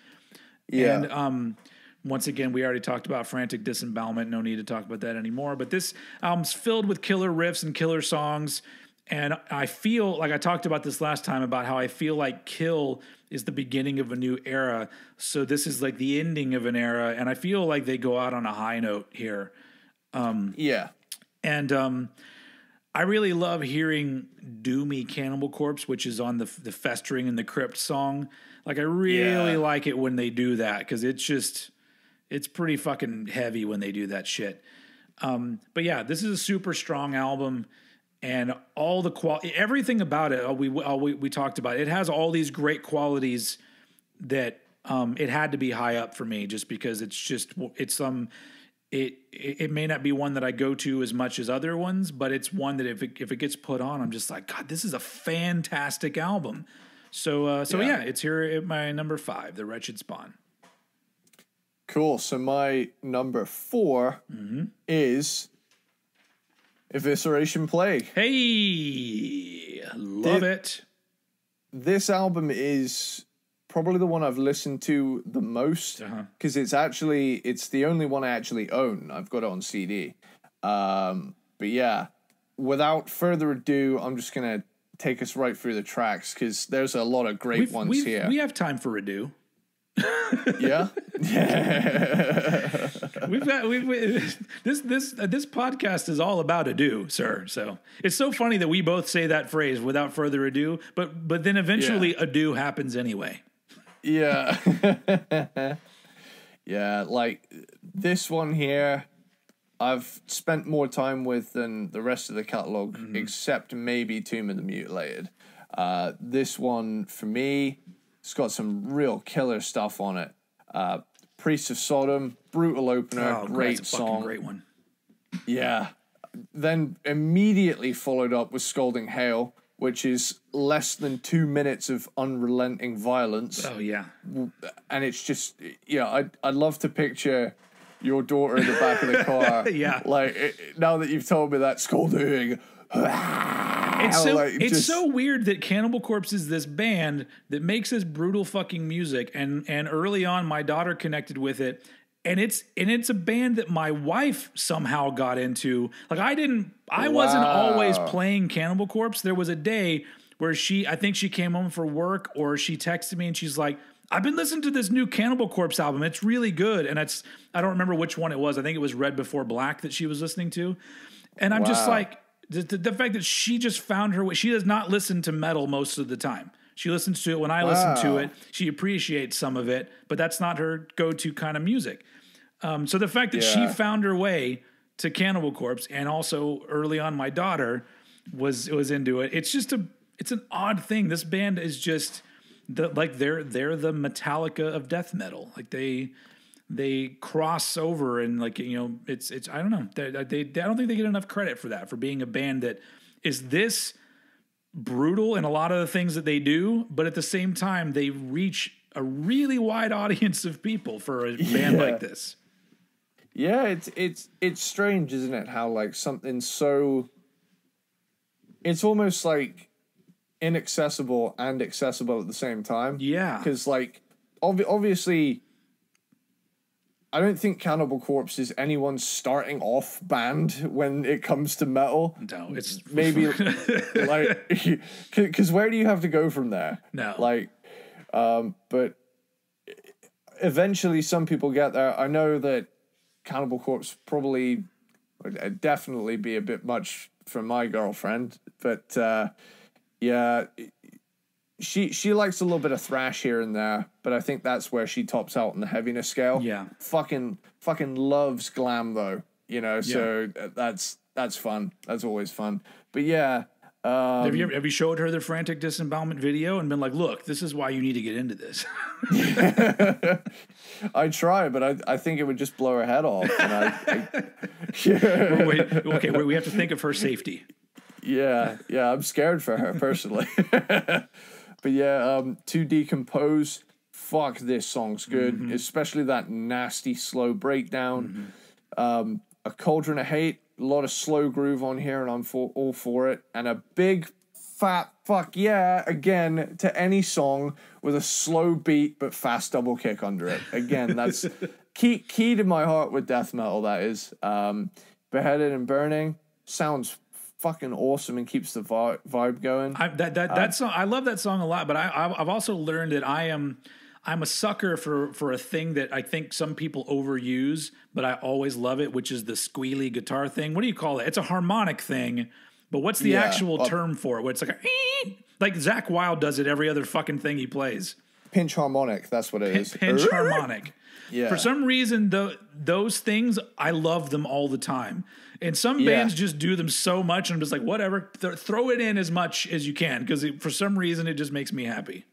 Yeah. And once again, we already talked about Frantic Disembowelment. No need to talk about that anymore. But this album's filled with killer riffs and killer songs. And I feel like I talked about this last time about how I feel like Kill is the beginning of a new era. So this is like the ending of an era. And I feel like they go out on a high note here. Yeah. And I really love hearing Doomy Cannibal Corpse, which is on the Festering in the Crypt song. Like, I really like it when they do that because it's pretty fucking heavy when they do that shit. But yeah, this is a super strong album, and all the everything about it, we talked about. It has all these great qualities that it had to be high up for me, just because it may not be one that I go to as much as other ones, but it's one that if it gets put on, I'm just like, God, this is a fantastic album. So yeah, it's here at my number 5, The Wretched Spawn. Cool. So my number 4 is Evisceration Plague. Hey, love it. This album is probably the one I've listened to the most because it's the only one I actually own. I've got it on CD. But yeah, without further ado, I'm just going to take us right through the tracks because there's a lot of great ones here. We have time for ado. Yeah. This podcast is all about ado, sir. So it's so funny that we both say that phrase without further ado, but then eventually ado happens anyway. Yeah. Yeah, like this one here I've spent more time with than the rest of the catalog, except maybe Tomb of the Mutilated. This one for me, it's got some real killer stuff on it. Priest of Sodom, brutal opener, great song. Great one. Yeah. Then immediately followed up with Scalding Hail, which is less than 2 minutes of unrelenting violence. Oh, yeah. And it's just, I'd love to picture your daughter in the back of the car. Yeah. Like, now that you've told me that, scolding. It's so weird that Cannibal Corpse is this band that makes this brutal fucking music, and early on my daughter connected with it, and it's a band that my wife somehow got into. Like I wasn't always playing Cannibal Corpse. There was a day where I think she came home for work, or she texted me and she's like, I've been listening to this new Cannibal Corpse album. It's really good. And I don't remember which one it was. I think it was Red Before Black that she was listening to. And I'm just like, the fact that she just found her way. She does not listen to metal most of the time. She listens to it when I listen to it. She appreciates some of it, but that's not her go-to kind of music. So the fact that she found her way to Cannibal Corpse, and also early on my daughter was into it. It's an odd thing. This band is just they're the Metallica of death metal. Like they cross over, and it's I don't know. I don't think they get enough credit for that, for being a band that is this brutal in a lot of the things that they do, but at the same time they reach a really wide audience of people for a band like this. Yeah, it's strange, isn't it? How like something so, it's almost like inaccessible and accessible at the same time. Yeah, because like obviously, I don't think Cannibal Corpse is anyone's starting off band when it comes to metal. No, it's maybe like because where do you have to go from there? No, like, but eventually some people get there. I know that Cannibal Corpse probably would definitely be a bit much for my girlfriend, but yeah, she likes a little bit of thrash here and there, but I think that's where she tops out on the heaviness scale. Yeah, fucking loves glam though, so that's fun. That's always fun. But yeah, Have you showed her the frantic disembowelment video and been like, look, this is why you need to get into this? I try, but I think it would just blow her head off. And Wait, we have to think of her safety. Yeah, I'm scared for her personally. But yeah, To Decompose, fuck, this song's good, especially that nasty slow breakdown. A Cauldron of Hate, a lot of slow groove on here, and I'm all for it. And a big fat fuck yeah again to any song with a slow beat but fast double kick under it. Again, that's key to my heart with death metal. That is Beheaded and Burning sounds fucking awesome and keeps the vibe going. That song, I love that song a lot, but I've also learned that I'm a sucker for a thing that I think some people overuse, but I always love it, which is the squealy guitar thing. What do you call it? It's a harmonic thing, but what's the actual term for it? Where it's like Zakk Wylde does it every other fucking thing he plays. Pinch harmonic, that's what it is. Pinch harmonic. Yeah. For some reason, those things, I love them all the time. And some bands just do them so much, and I'm just like, whatever, throw it in as much as you can, because for some reason, it just makes me happy.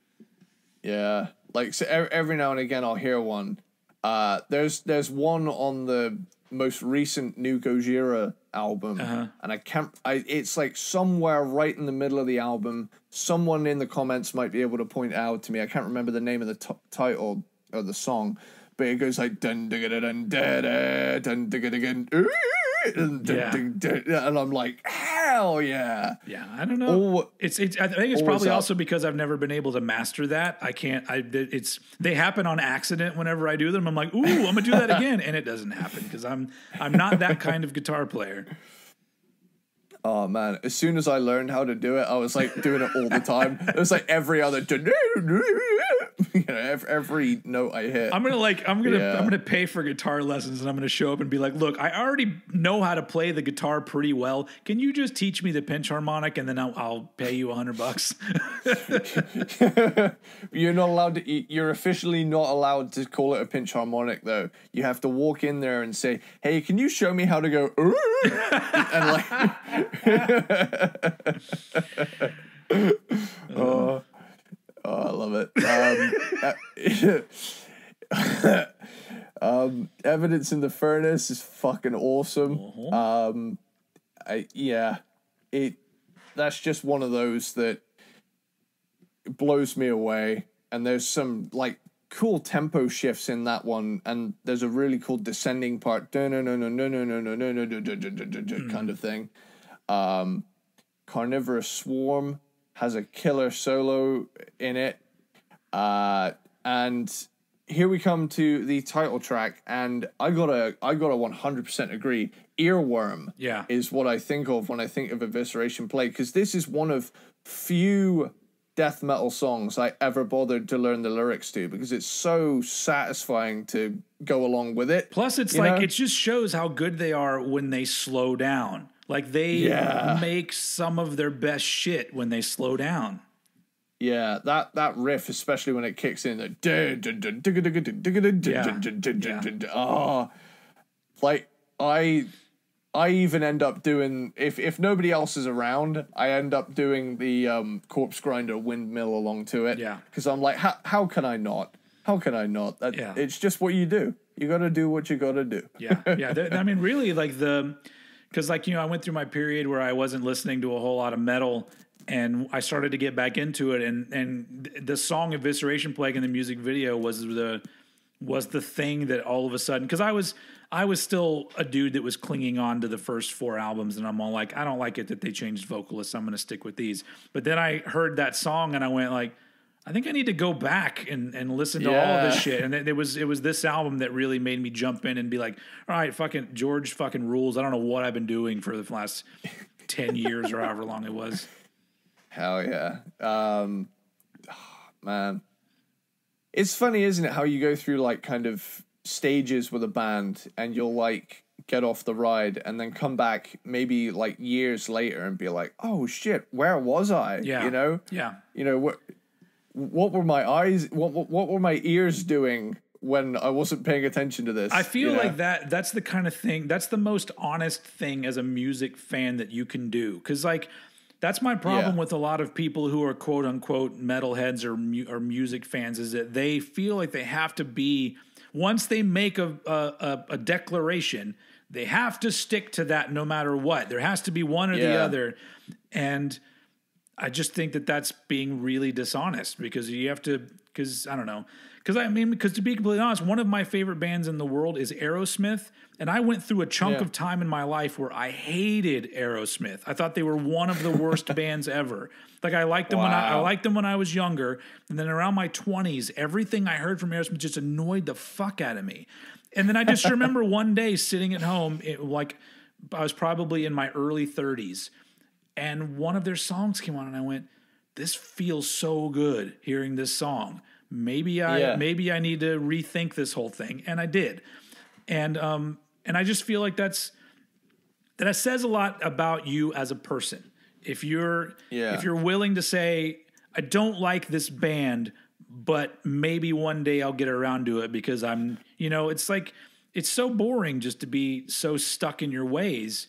Yeah. Like, so every now and again, I'll hear one. There's one on the most recent New Gojira album, and it's like somewhere right in the middle of the album. Someone in the comments might be able to point out to me. I can't remember the name of the title of the song, but it goes like dun dun dun dun dun dun dun dun. And I'm like, hell yeah. Yeah, I don't know. I think it's probably also because I've never been able to master that. I can't. They happen on accident whenever I do them. I'm like, ooh, I'm gonna do that again, and it doesn't happen because I'm not that kind of guitar player. Oh man! As soon as I learned how to do it, I was like doing it all the time. It was like every other, every note I hit. I'm gonna pay for guitar lessons, and I'm gonna show up and be like, look, I already know how to play the guitar pretty well. Can you just teach me the pinch harmonic, and then I'll pay you $100? You're not allowed to. You're officially not allowed to call it a pinch harmonic, though. You have to walk in there and say, "Hey, can you show me how to go?" And like. I love it. Evidence in the Furnace is fucking awesome. That's just one of those that blows me away. And there's some like cool tempo shifts in that one, and there's a really cool descending part, kind of thing. Carnivorous Swarm has a killer solo in it. And here we come to the title track, and I gotta 100% agree. Earworm is what I think of when I think of Evisceration Plague, because this is one of few death metal songs I ever bothered to learn the lyrics to, because it's so satisfying to go along with it. Plus, it's like, it just shows how good they are when they slow down. Like, they make some of their best shit when they slow down. Yeah, that riff, especially when it kicks in, like I even end up doing, if nobody else is around, I end up doing the Corpse Grinder windmill along to it. Yeah, because I'm like, how can I not? How can I not? It's just what you do. You got to do what you got to do. Yeah. I mean, really, like because, like, I went through my period where I wasn't listening to a whole lot of metal, and I started to get back into it. And the song Evisceration Plague in the music video was the thing that all of a sudden, because I was still a dude that was clinging on to the first 4 albums, and I'm all like, I don't like it that they changed vocalists. I'm going to stick with these. But then I heard that song, and I went like, I think I need to go back and listen to all of this shit. And it was this album that really made me jump in and be like, all right, fucking George fucking rules. I don't know what I've been doing for the last 10 years or however long it was. Hell yeah. Man. It's funny, isn't it, how you go through like kind of stages with a band, and you'll like get off the ride and then come back maybe like years later and be like, oh shit, where was I? Yeah. You know? Yeah. You know, what were my eyes, what were my ears doing when I wasn't paying attention to this? I feel like that's the kind of thing, that's the most honest thing as a music fan that you can do. Because, like, That's my problem with a lot of people who are quote unquote metalheads or music fans, is that they feel like they have to be, once they make a declaration, they have to stick to that no matter what. There has to be one or the other. And I just think that that's being really dishonest, because you have to, because I don't know. Because to be completely honest, one of my favorite bands in the world is Aerosmith. And I went through a chunk of time in my life where I hated Aerosmith. I thought they were one of the worst bands ever. Like I liked them I liked them when I was younger. And then around my 20s, everything I heard from Aerosmith just annoyed the fuck out of me. And then I just remember one day sitting at home, like I was probably in my early 30s, and one of their songs came on and I went, this feels so good hearing this song. Maybe I need to rethink this whole thing. And I did. And I just feel like that says a lot about you as a person. If you're willing to say, I don't like this band, but maybe one day I'll get around to it because I'm, it's like, it's so boring just to be so stuck in your ways.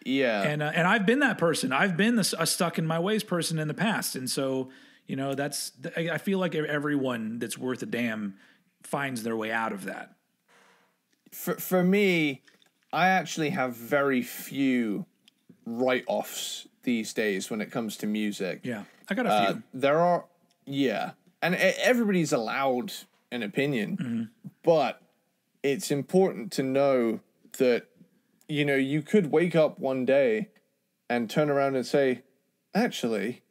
Yeah. And I've been that person. I've been a stuck in my ways person in the past. And so, I feel like everyone that's worth a damn finds their way out of that. For me, I actually have very few write-offs these days when it comes to music. Yeah, I got a few. There are, and everybody's allowed an opinion, but it's important to know that, you could wake up one day and turn around and say, actually,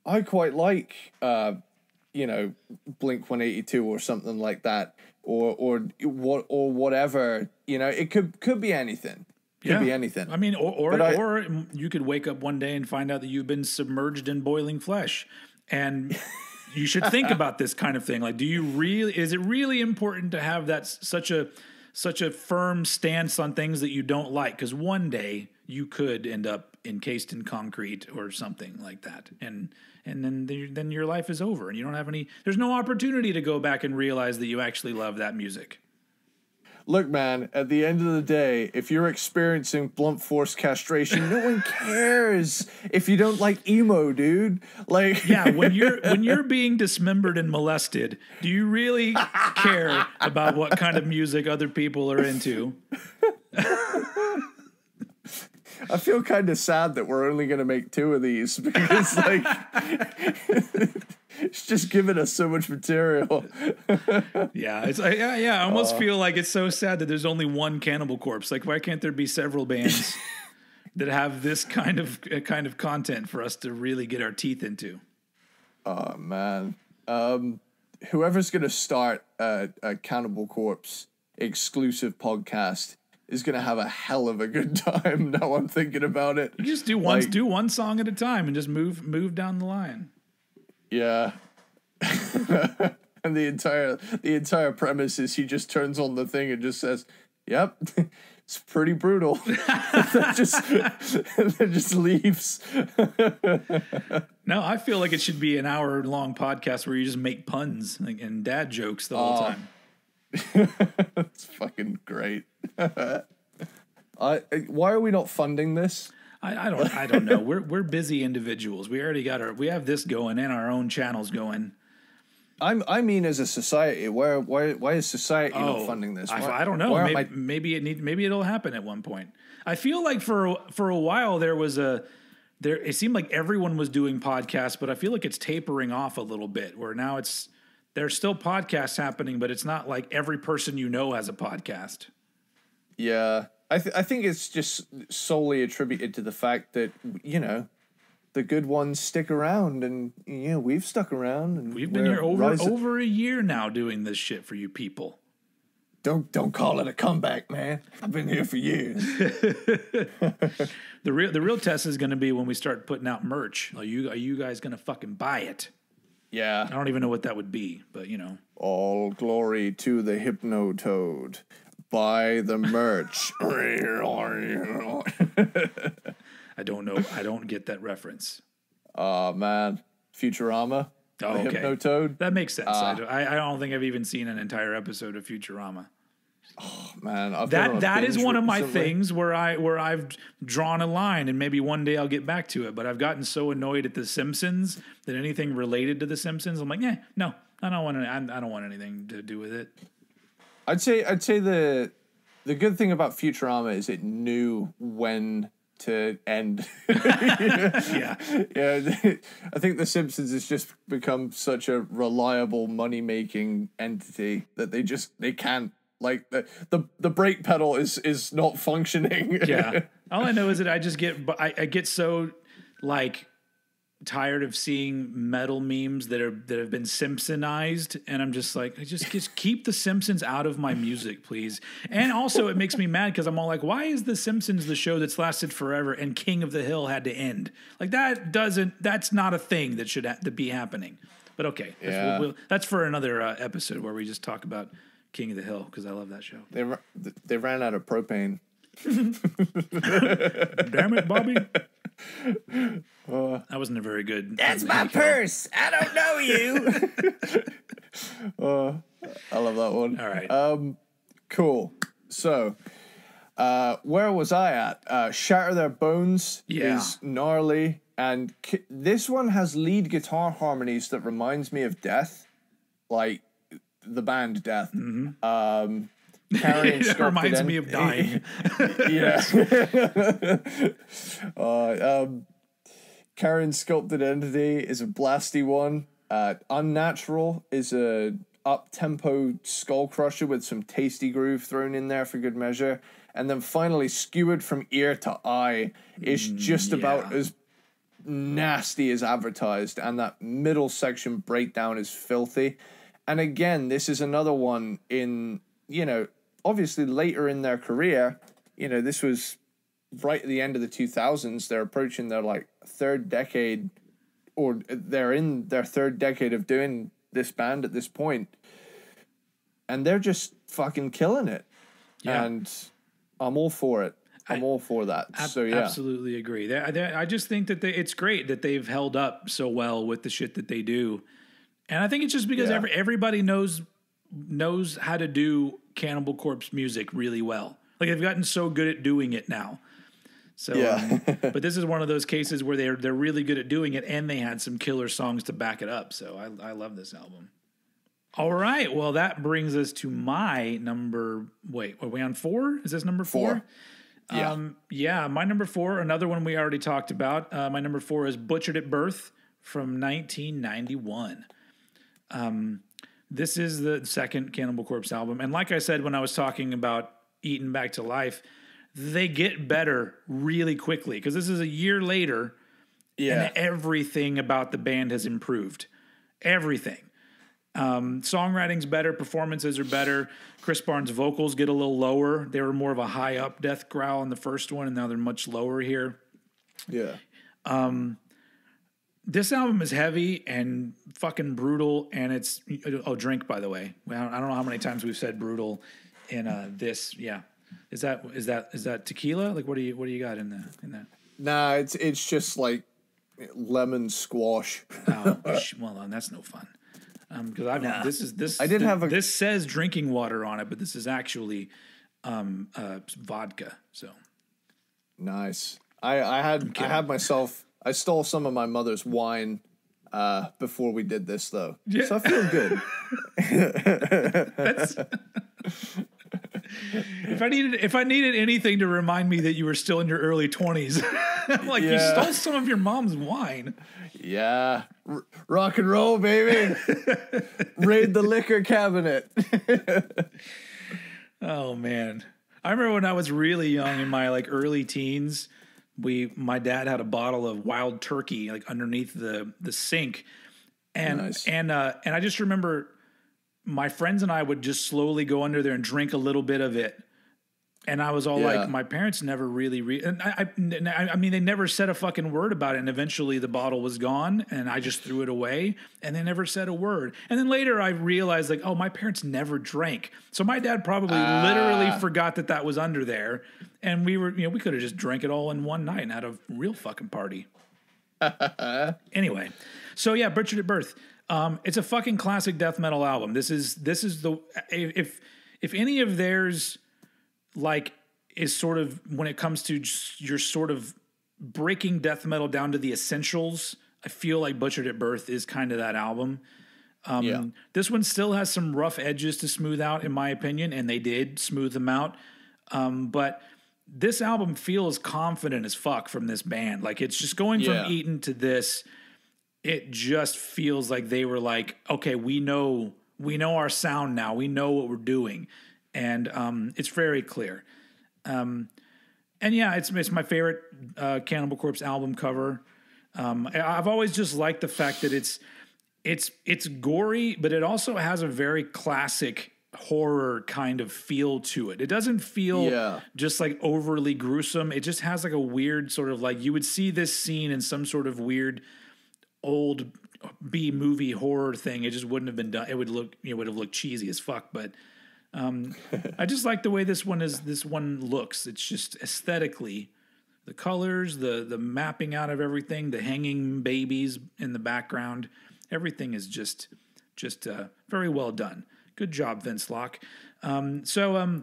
I quite like, Blink-182 or something like that, or whatever. It could be anything. Could be anything. I mean, or you could wake up one day and find out that you've been submerged in boiling flesh, and you should think about this kind of thing. Like, is it really important to have that such a firm stance on things that you don't like? Because one day you could end up encased in concrete or something like that, and then your life is over, and you don't have there's no opportunity to go back and realize that you actually love that music. Look, man, at the end of the day, if you're experiencing blunt force castration, no one cares if you don't like emo, dude. Like, yeah, when you're being dismembered and molested, do you really care about what kind of music other people are into? I feel kind of sad that we're only going to make 2 of these because, like, it's just giving us so much material. Yeah, it's like, I almost feel like it's so sad that there's only one Cannibal Corpse. Like, why can't there be several bands that have this kind of content for us to really get our teeth into? Oh man, whoever's going to start a Cannibal Corpse exclusive podcast is going to have a hell of a good time. Now I'm thinking about it. You just do one song at a time and just move down the line. Yeah. And the entire premise is he just turns on the thing and just says, "Yep, it's pretty brutal." and then just leaves. No, I feel like it should be an hour-long podcast where you just make puns and dad jokes the whole time. That's fucking great. Why are we not funding this? I don't know. We're busy individuals. We already we have this going and our own channels going. I mean, as a society, why is society not funding this? I don't know. Maybe it'll happen at one point. I feel like for a while it seemed like everyone was doing podcasts, but I feel like it's tapering off a little bit. Where now there's still podcasts happening, but it's not like every person has a podcast. Yeah, I think it's just solely attributed to the fact that the good ones stick around, and we've stuck around, and we've been here over a year now doing this shit for you people. Don't call it a comeback, man. I've been here for years. The real test is going to be when we start putting out merch. Are you guys going to fucking buy it? Yeah. I don't even know what that would be, but All glory to the Hypnotoad. Buy the merch. I don't know. I don't get that reference. Oh, man. Futurama? Oh, the okay. Hypnotoad? That makes sense. I don't think I've even seen an entire episode of Futurama. Man, that is one of my things where I've drawn a line, and maybe one day I'll get back to it. But I've gotten so annoyed at The Simpsons that anything related to The Simpsons, I'm like, no, I don't want anything to do with it. I'd say the good thing about Futurama is it knew when to end. Yeah. I think The Simpsons has just become such a reliable money making entity that they can't, like, the brake pedal is not functioning. Yeah. All I know is that I get so like tired of seeing metal memes that have been Simpsonized, and I'm just like, just keep The Simpsons out of my music, please. And also, it makes me mad because I'm all like, why is The Simpsons the show that's lasted forever and King of the Hill had to end? Like, that's not a thing that should to be happening. But okay, that's for another episode where we just talk about King of the Hill, because I love that show. They ran out of propane. Damn it, Bobby. That wasn't a very good. That's my purse. I don't know you. I love that one. All right. Cool. So, where was I at? Shatter Their Bones is gnarly, and this one has lead guitar harmonies that reminds me of Death, like the band Death. Mm-hmm. It reminds me of dying. Yeah. Carrion Sculpted Entity is a blasty one. Unnatural is a up-tempo skull crusher with some tasty groove thrown in there for good measure. And then finally, Skewered from Ear to Eye is just about as nasty as advertised. And that middle section breakdown is filthy. And again, this is another one in, obviously later in their career, this was right at the end of the 2000s. They're approaching their third decade, or they're in their third decade of doing this band at this point, and they're just fucking killing it. Yeah. And I'm all for it. I'm all for that. Absolutely agree. I just think that it's great that they've held up so well with the shit that they do, and I think it's just because everybody knows how to do Cannibal Corpse music really well. Like, they've gotten so good at doing it now. So, but this is one of those cases where they're really good at doing it, and they had some killer songs to back it up. So I love this album. All right, well, that brings us to my number. Wait, are we on 4? Is this number 4? Yeah. My number 4, another one we already talked about. My number 4 is Butchered at Birth from 1991. This is the second Cannibal Corpse album, and like I said when I was talking about Eaten Back to Life, they get better really quickly, because this is a year later, and everything about the band has improved. Everything. Songwriting's better, performances are better. Chris Barnes' vocals get a little lower. They were more of a high-up death growl in the first one, and now they're much lower here. Yeah. This album is heavy and fucking brutal, and it's drink, by the way. I don't know how many times we've said brutal in this. Yeah. Is that tequila? Like, what do you got in that? Nah, it's just like lemon squash. Oh, well, that's no fun. Because this says drinking water on it, but this is actually vodka. So nice. I stole some of my mother's wine before we did this, though. Yeah. So I feel good. If I needed anything to remind me that you were still in your early 20s, I'm like, you stole some of your mom's wine. Yeah. Rock and roll, baby. Raid the liquor cabinet. Oh, man. I remember when I was really young, in my early teens, my dad had a bottle of Wild Turkey underneath the sink, and nice. and I just remember my friends and I would just slowly go under there and drink a little bit of it, and I was all like, my parents never really and I mean, they never said a fucking word about it, and eventually the bottle was gone, and I just threw it away, and they never said a word. And then later I realized, my parents never drank, so my dad probably literally forgot that was under there. And we could have just drank it all in one night and had a real fucking party. Anyway, so yeah, Butchered at Birth. It's a fucking classic death metal album. This is the if any of theirs like is sort of, when it comes to just your sort of breaking death metal down to the essentials, I feel like Butchered at Birth is kind of that album. This one still has some rough edges to smooth out, in my opinion, and they did smooth them out. But this album feels confident as fuck from this band. Like, it's just going from Eaten to this. It just feels like they were like, okay, we know our sound now. We know what we're doing. And it's very clear. And yeah, it's my favorite Cannibal Corpse album cover. I've always just liked the fact that it's gory, but it also has a very classic horror kind of feel to it. It doesn't feel just like overly gruesome. It just has like a weird sort of like, you would see this scene in some sort of weird old B movie horror thing. It just wouldn't have been done. It would have looked cheesy as fuck, but I just like the way this one looks. It's just aesthetically, the colors, the mapping out of everything, the hanging babies in the background, everything is just very well done. Good job, Vince Locke. I don't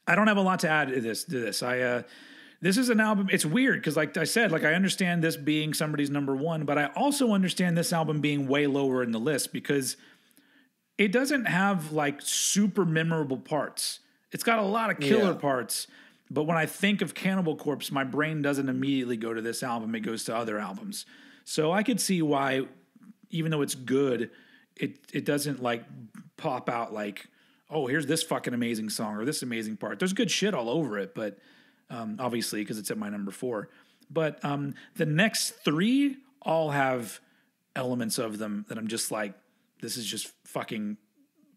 have a lot to add to this. This is an album. It's weird because, like I said, like I understand this being somebody's number one, but I also understand this album being way lower in the list because it doesn't have like super memorable parts. It's got a lot of killer parts, but when I think of Cannibal Corpse, my brain doesn't immediately go to this album. It goes to other albums. So I could see why, even though it's good, it doesn't like pop out like, oh, here's this fucking amazing song or this amazing part. There's good shit all over it, but obviously because it's at my number 4. But the next 3 all have elements of them that I'm just like, this is just fucking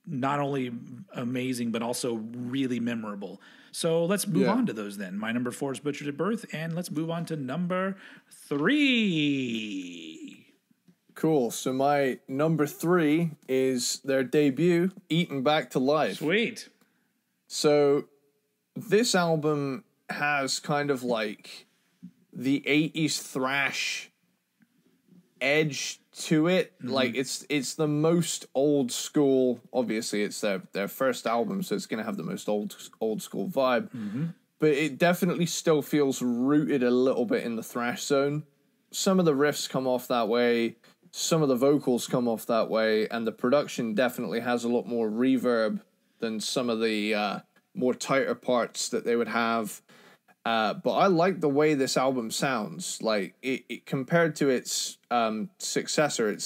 not only amazing, but also really memorable. So let's move on to those then. My number 4 is Butchered at Birth, and let's move on to number 3. Cool. So my number 3 is their debut, Eaten Back to Life. Sweet. So this album has kind of like the 80s thrash edge to it. Like it's the most old school. Obviously, it's their first album, so it's going to have the most old school vibe. But it definitely still feels rooted a little bit in the thrash zone. Some of the riffs come off that way. Some of the vocals come off that way, and the production definitely has a lot more reverb than some of the more tighter parts that they would have. But I like the way this album sounds. Like it compared to its successor,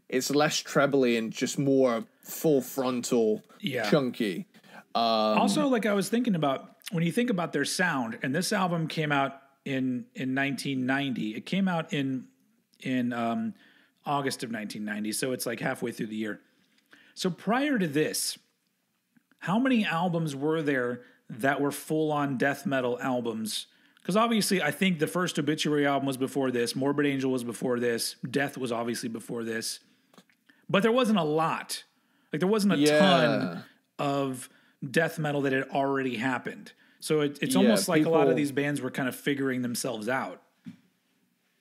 it's less trebly and just more full frontal, chunky. Also, like I was thinking about, when you think about their sound, and this album came out in 1990. It came out in August of 1990, so it's like halfway through the year. So prior to this, how many albums were there that were full-on death metal albums? Because obviously, I think the first Obituary album was before this, Morbid Angel was before this, Death was obviously before this, but there wasn't a lot. Like, there wasn't a ton of death metal that had already happened. So it's almost like a lot of these bands were kind of figuring themselves out.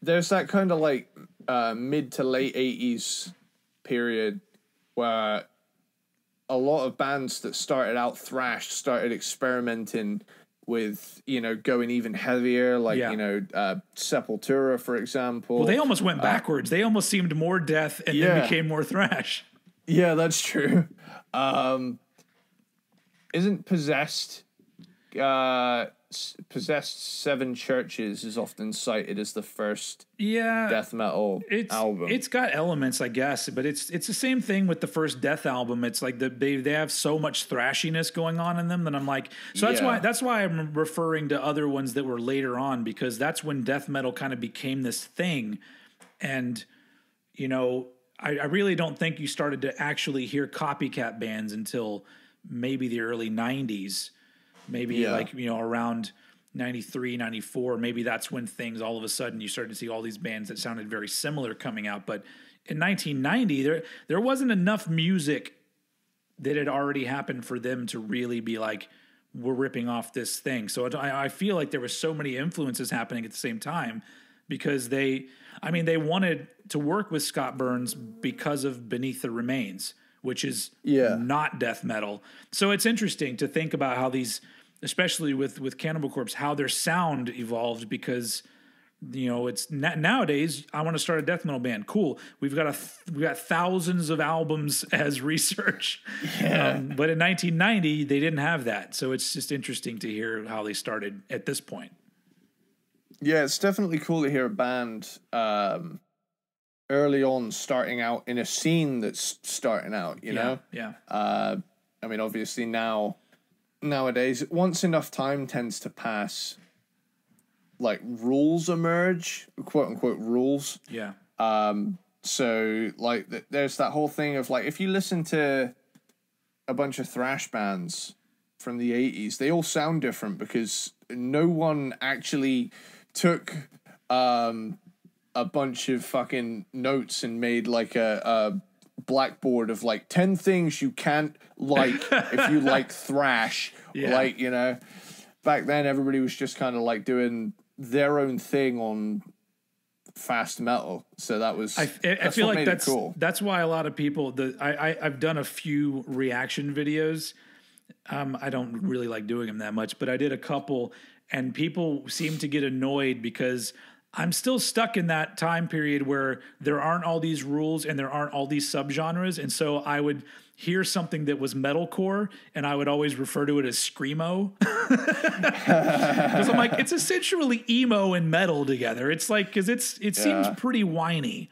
There's that kind of like mid to late 80s period where a lot of bands that started out thrash started experimenting with, going even heavier, like, Sepultura, for example. Well, they almost went backwards. They almost seemed more death and then became more thrash. Yeah, that's true. Isn't Possessed... Possessed Seven Churches is often cited as the first death metal album. It's got elements, I guess, but it's the same thing with the first Death album. It's like they have so much thrashiness going on in them that I'm like, so that's why I'm referring to other ones that were later on, because that's when death metal kind of became this thing. And I really don't think you started to actually hear copycat bands until maybe the early 90s. Maybe around 93, 94, maybe that's when things all of a sudden you started to see all these bands that sounded very similar coming out. But in 1990, there wasn't enough music that had already happened for them to really be like, we're ripping off this thing. So I feel like there were so many influences happening at the same time, because they wanted to work with Scott Burns because of Beneath the Remains, which is Yeah. not death metal. So it's interesting to think about how these, especially with Cannibal Corpse, how their sound evolved, because it's nowadays I want to start a death metal band. Cool. We've got thousands of albums as research. Yeah. But in 1990 they didn't have that. So it's just interesting to hear how they started at this point. Yeah, it's definitely cool to hear a band early on starting out in a scene that's starting out, you know? Yeah. I mean, obviously nowadays, once enough time tends to pass, like, rules emerge, quote unquote rules. Yeah. So, like, there's that whole thing of, like, if you listen to a bunch of thrash bands from the 80s, they all sound different because no one actually took a bunch of fucking notes and made, like, a blackboard of, like, 10 things you can't like if you like thrash. Yeah. Like, back then everybody was just kind of, like, doing their own thing on fast metal, so that's I feel like that's cool. That's why a lot of people I've done a few reaction videos. I don't really like doing them that much, but I did a couple, and people seem to get annoyed because I'm still stuck in that time period where there aren't all these rules and there aren't all these subgenres, and so I would hear something that was metalcore and I would always refer to it as screamo. Because I'm like, it's essentially emo and metal together. It's like, because it seems pretty whiny.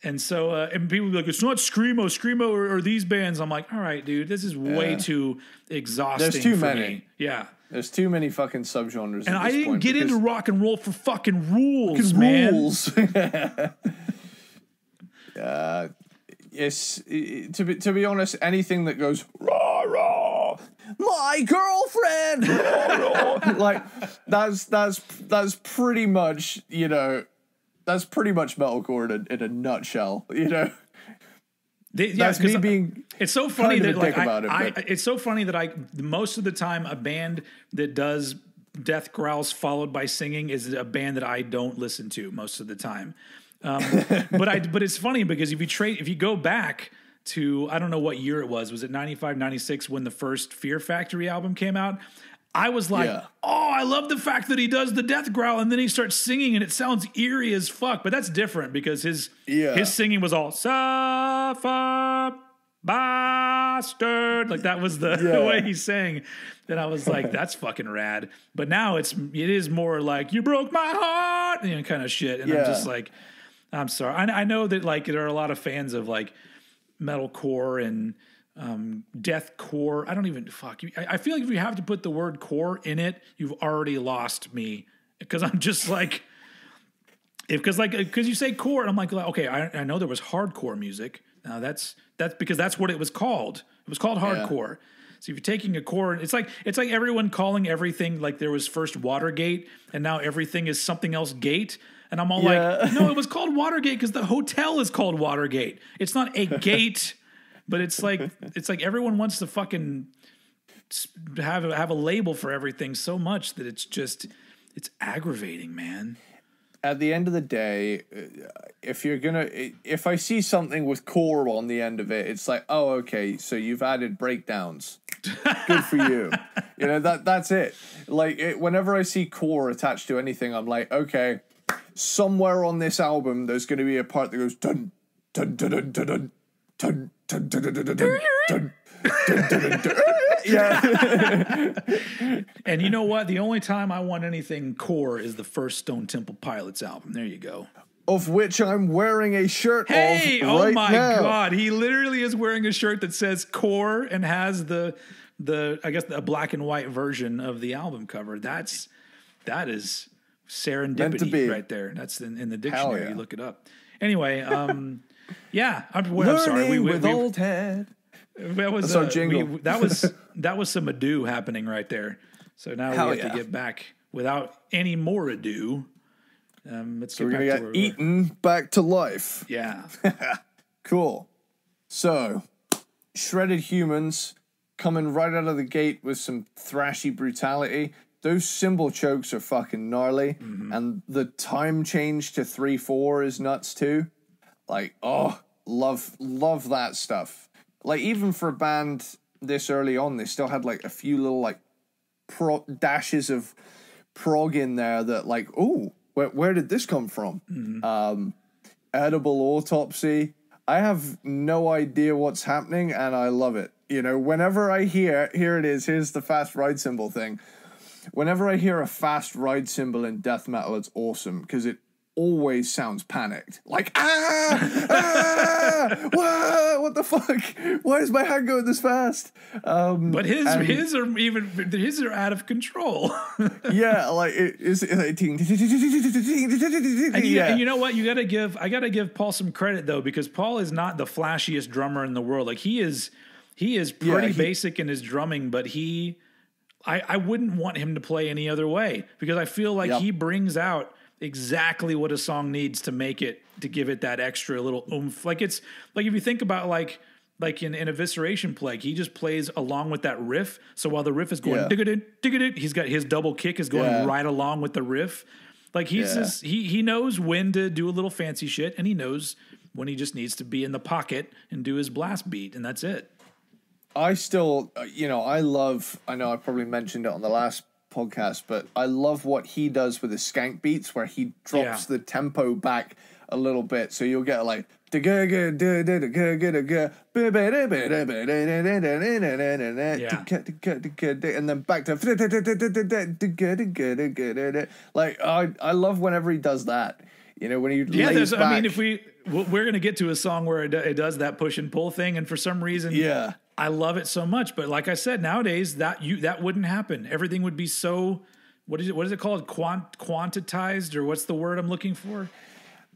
And so, and people be like, it's not screamo or these bands. I'm like, all right, dude, this is way too exhausting. There's too for many. Me. Yeah. There's too many fucking subgenres. And at I this didn't point get into rock and roll for fucking rules, man. Rules. To be honest, anything that goes rah rah, my girlfriend, rah, rah, like that's pretty much metalcore in a nutshell. That's me being. It's so funny kind of that like it's so funny that most of the time a band that does death growls followed by singing is a band that I don't listen to most of the time. But it's funny because if you go back to, I don't know what year it was it 95, 96 when the first Fear Factory album came out? I was like, oh, I love the fact that he does the death growl and then he starts singing and it sounds eerie as fuck. But that's different because his singing was all suffer bastard, like that was the way he sang. Then I was like, that's fucking rad. But now it is more like, you broke my heart, kind of shit. And I'm just like, I'm sorry. I know that like there are a lot of fans of like metalcore and deathcore. I don't even I feel like if you have to put the word core in it, you've already lost me, because I'm just like, because you say core and I'm like okay, I know there was hardcore music. Now that's because that's what it was called. It was called hardcore. So if you're taking a core, it's like everyone calling everything, like there was first Watergate and now everything is something else gate. And I'm all like, no, it was called Watergate because the hotel is called Watergate. It's not a gate, but it's like everyone wants to fucking have a label for everything so much that it's aggravating, man. At the end of the day, if I see something with core on the end of it, it's like, oh, okay, so you've added breakdowns. Good for you. That's it. Like whenever I see core attached to anything, I'm like, okay, somewhere on this album there's going to be a part that goes dun dun dun dun dun dun dun dun dun dun dun dun dun. Yeah. And you know what? The only time I want anything core is the first Stone Temple Pilots album. There you go. Of which I'm wearing a shirt of right now. Oh my God. He literally is wearing a shirt that says core and has the I guess the black and white version of the album cover. That is serendipity right there. That's in the dictionary. You look it up. Anyway, I'm sorry. With old head. That was our jingle. that was some ado happening right there. So now we have to get back without any more ado. Let's get we're back gonna get eaten back to life. Yeah. Cool. So, shredded humans coming right out of the gate with some thrashy brutality. Those cymbal chokes are fucking gnarly, and the time change to 3/4 is nuts too. Like, oh, love that stuff. like even for a band this early on, they still had like a few little like dashes of prog in there that like, oh, where did this come from? Edible Autopsy. I have no idea what's happening, and I love it. You know, whenever I hear, here it is, here's the fast ride cymbal thing. Whenever I hear a fast ride cymbal in death metal, it's awesome because it always sounds panicked. Like, what the fuck? Why is my hand going this fast? But his are out of control. Yeah, like it's like, and you know what? I gotta give Paul some credit though, because Paul is not the flashiest drummer in the world. Like he is pretty basic in his drumming, but I wouldn't want him to play any other way because I feel like he brings out exactly what a song needs to make it, to give it that extra little oomph. Like it's like if you think about like in Evisceration Plague, he just plays along with that riff. So while the riff is going dig-a-dit, he's got his double kick is going right along with the riff. Like he's just, he knows when to do a little fancy shit, and he knows when he just needs to be in the pocket and do his blast beat, and that's it. I still, I know I probably mentioned it on the last podcast, but I love what he does with his skank beats, where he drops the tempo back a little bit, so you'll get like and then back to like I love whenever he does that. You know, when he lays back. I mean, we're gonna get to a song where it does that push and pull thing, and for some reason, I love it so much. But like I said, nowadays that wouldn't happen. Everything would be so, what is it called? Quantitized, or what's the word I'm looking for?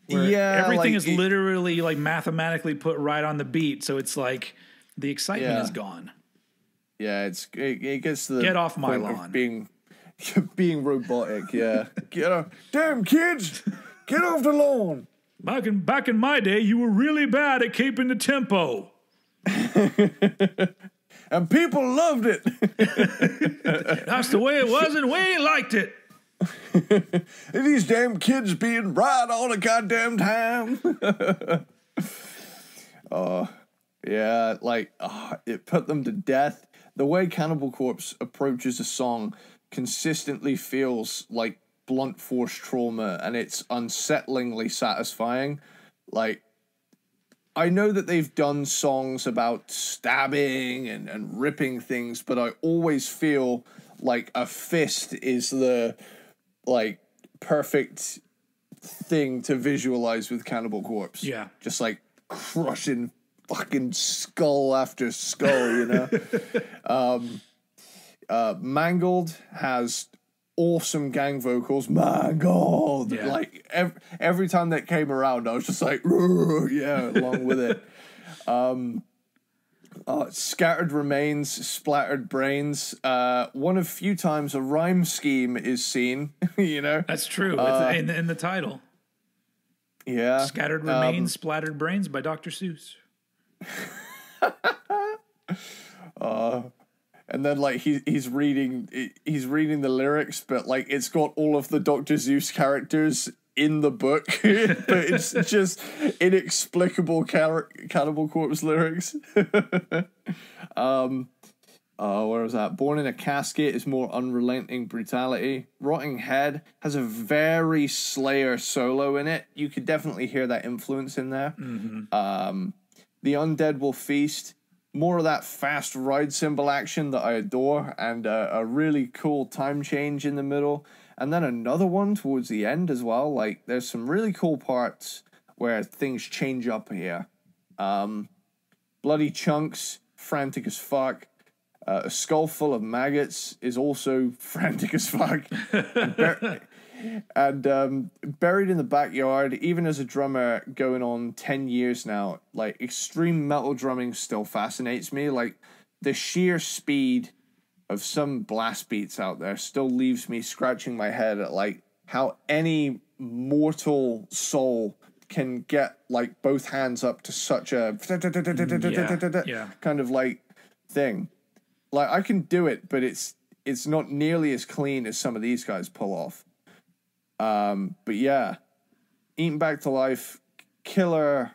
Where everything is literally like mathematically put right on the beat. So it's like the excitement is gone. Yeah, it gets to the get off my lawn. Being robotic. Yeah, damn kids, get off the lawn. Back in my day, you were really bad at keeping the tempo. And people loved it. That's the way it was, and we liked it. And these damn kids being right all the goddamn time. It put them to death. The way Cannibal Corpse approaches a song consistently feels like blunt force trauma, and it's unsettlingly satisfying. Like, I know that they've done songs about stabbing and ripping things, but I always feel like a fist is the like perfect thing to visualize with Cannibal Corpse. Yeah. Just like crushing fucking skull after skull, you know? Mangled has awesome gang vocals. Mangled! Yeah. Like, every time that came around, I was just like, yeah, along with it. Scattered Remains, Splattered Brains. One of few times a rhyme scheme is seen, you know? That's true. It's in the title. Yeah. Scattered Remains, Splattered Brains by Dr. Seuss. And then like he's reading the lyrics, but like it's got all of the Dr. Seuss characters in the book, but it's just inexplicable Cannibal Corpse lyrics. Where was that? Born in a Casket is more unrelenting brutality. Rotting Head has a very Slayer solo in it. You could definitely hear that influence in there. Mm-hmm. The Undead Will Feast, more of that fast ride cymbal action that I adore, and a really cool time change in the middle. And then another one towards the end as well. Like, there's some really cool parts where things change up here. Bloody Chunks, frantic as fuck. A Skull Full of Maggots is also frantic as fuck. And Buried in the Backyard, even as a drummer going on 10 years now, like, extreme metal drumming still fascinates me. Like, the sheer speed of some blast beats out there still leaves me scratching my head at, like, how any mortal soul can get, like, both hands up to such a kind of, like, thing. Like, I can do it, but it's not nearly as clean as some of these guys pull off. But yeah, Eaten Back to Life, killer,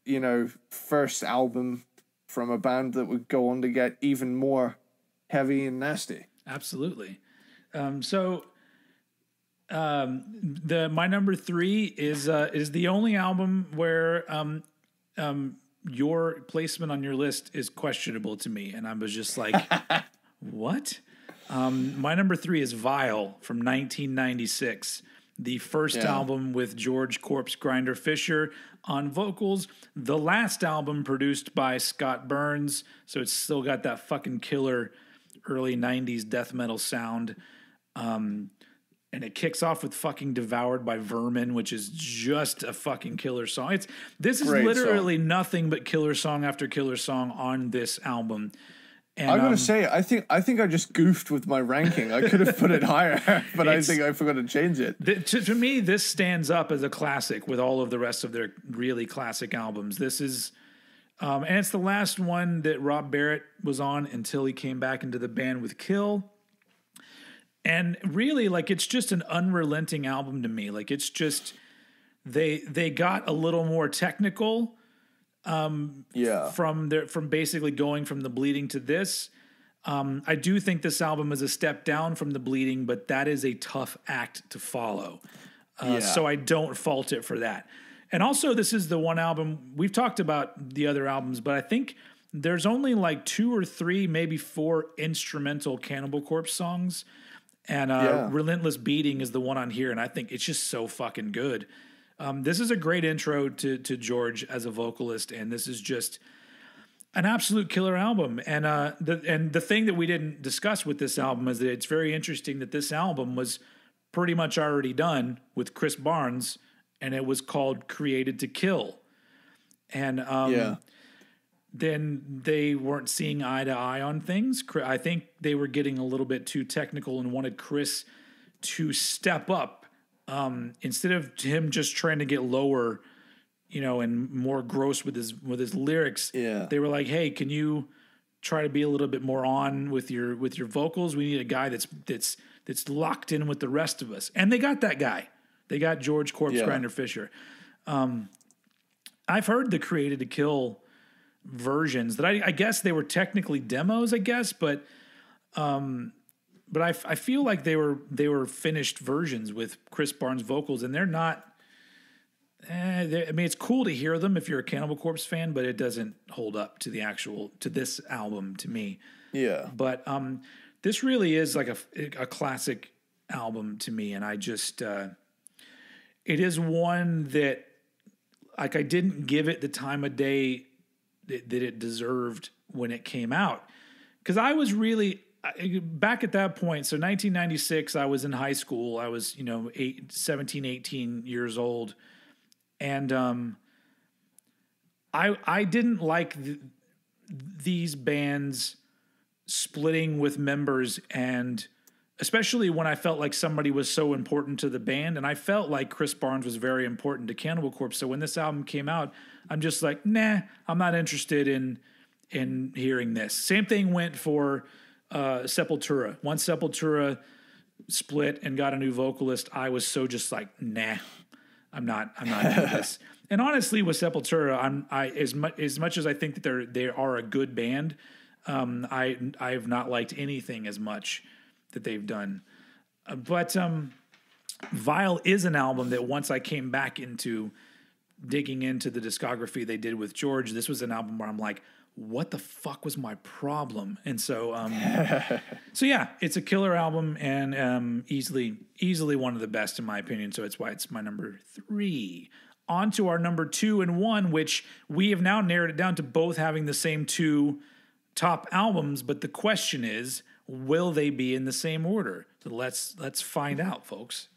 you know, first album. from a band that would go on to get even more heavy and nasty. Absolutely. My number 3 is the only album where your placement on your list is questionable to me, and I was just like, what? My number 3 is Vile from 1996, the first album with George Corpse Grinder Fisher on vocals, the last album produced by Scott Burns, so it's still got that fucking killer early 90s death metal sound. And it kicks off with fucking Devoured by Vermin, which is just a fucking killer song. This is literally nothing but killer song after killer song on this album. And I'm gonna say, I think I just goofed with my ranking. I could have put it higher, but I think I forgot to change it. To me, this stands up as a classic with all of the rest of their really classic albums. This is, and it's the last one that Rob Barrett was on until he came back into the band with Kill. And really, like, it's just an unrelenting album to me. Like, it's just they got a little more technical. From basically going from the Bleeding to this. I do think this album is a step down from the Bleeding, but that is a tough act to follow. So I don't fault it for that. And also, this is the one album we've talked about the other albums, but I think there's only like 2 or 3, maybe 4 instrumental Cannibal Corpse songs. And Relentless Beating is the one on here, and I think it's just so fucking good. This is a great intro to George as a vocalist, and this is just an absolute killer album. And the thing that we didn't discuss with this album is that it's very interesting that this album was pretty much already done with Chris Barnes, and it was called Created to Kill. And then they weren't seeing eye to eye on things. I think they were getting a little bit too technical and wanted Chris to step up. Instead of him just trying to get lower, and more gross with his lyrics, they were like, "Hey, can you try to be a little bit more on with your vocals? We need a guy that's locked in with the rest of us." And they got that guy. They got George Corpse Grinder Fisher. I've heard the Created to Kill versions that I guess they were technically demos, but I feel like they were finished versions with Chris Barnes vocals, and they're not. It's cool to hear them if you're a Cannibal Corpse fan, but it doesn't hold up to this album to me. Yeah. But this really is like a classic album to me, and I just it is one that, like, I didn't give it the time of day that it deserved when it came out, because I was really. Back at that point, so 1996, I was in high school. I was, 17, 18 years old. And I didn't like these bands splitting with members, and especially when I felt like somebody was so important to the band. And I felt like Chris Barnes was very important to Cannibal Corpse. So when this album came out, I'm just like, nah, I'm not interested in hearing this. Same thing went for Sepultura. Once Sepultura split and got a new vocalist, I was so just like, nah, I'm not into this. And honestly, with Sepultura, as much as I think that they are a good band, I have not liked anything as much that they've done. But Vile is an album that once I came back into digging into the discography they did with George, this was an album where I'm like, what the fuck was my problem? And so, so yeah, it's a killer album, and easily one of the best in my opinion. So it's why it's my number 3. On to our number 2 and 1, which we have now narrowed it down to both having the same 2 top albums. But the question is, will they be in the same order? So let's find out, folks.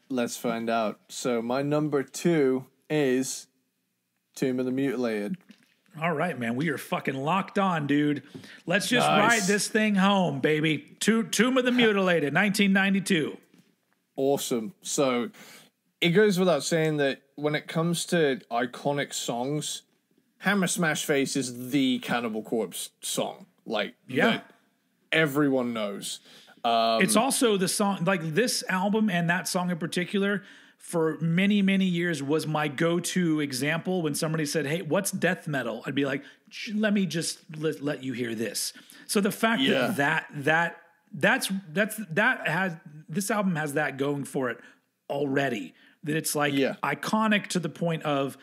Let's find out. So my number 2 is Tomb of the Mutilated. All right, man. We are fucking locked on, dude. Let's just ride this thing home, baby. Tomb of the Mutilated, 1992. Awesome. So it goes without saying that when it comes to iconic songs, Hammer Smash Face is the Cannibal Corpse song. Like, that everyone knows. It's also the song, like this album and that song in particular, for many, many years was my go-to example. When somebody said, "Hey, what's death metal?" I'd be like, "Let me just let you hear this." So the fact that this album has that going for it already, that it's like iconic to the point of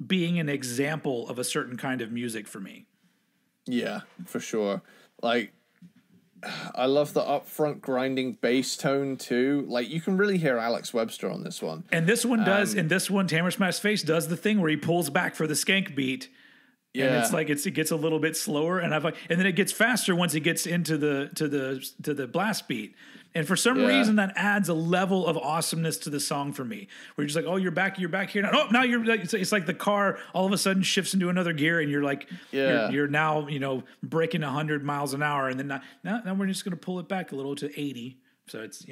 being an example of a certain kind of music for me. Yeah, for sure. Like, I love the upfront grinding bass tone too. Like, you can really hear Alex Webster on this one. And this one does, Hammer Smash Face does the thing where he pulls back for the skank beat. Yeah. And it's like it gets a little bit slower, and and then it gets faster once it gets into the blast beat. And for some reason, that adds a level of awesomeness to the song for me. Where you're just like, oh, you're back here now. Oh, now you're like, it's like the car all of a sudden shifts into another gear, and you're like, you're now breaking 100 miles an hour, and then now we're just gonna pull it back a little to 80. So it's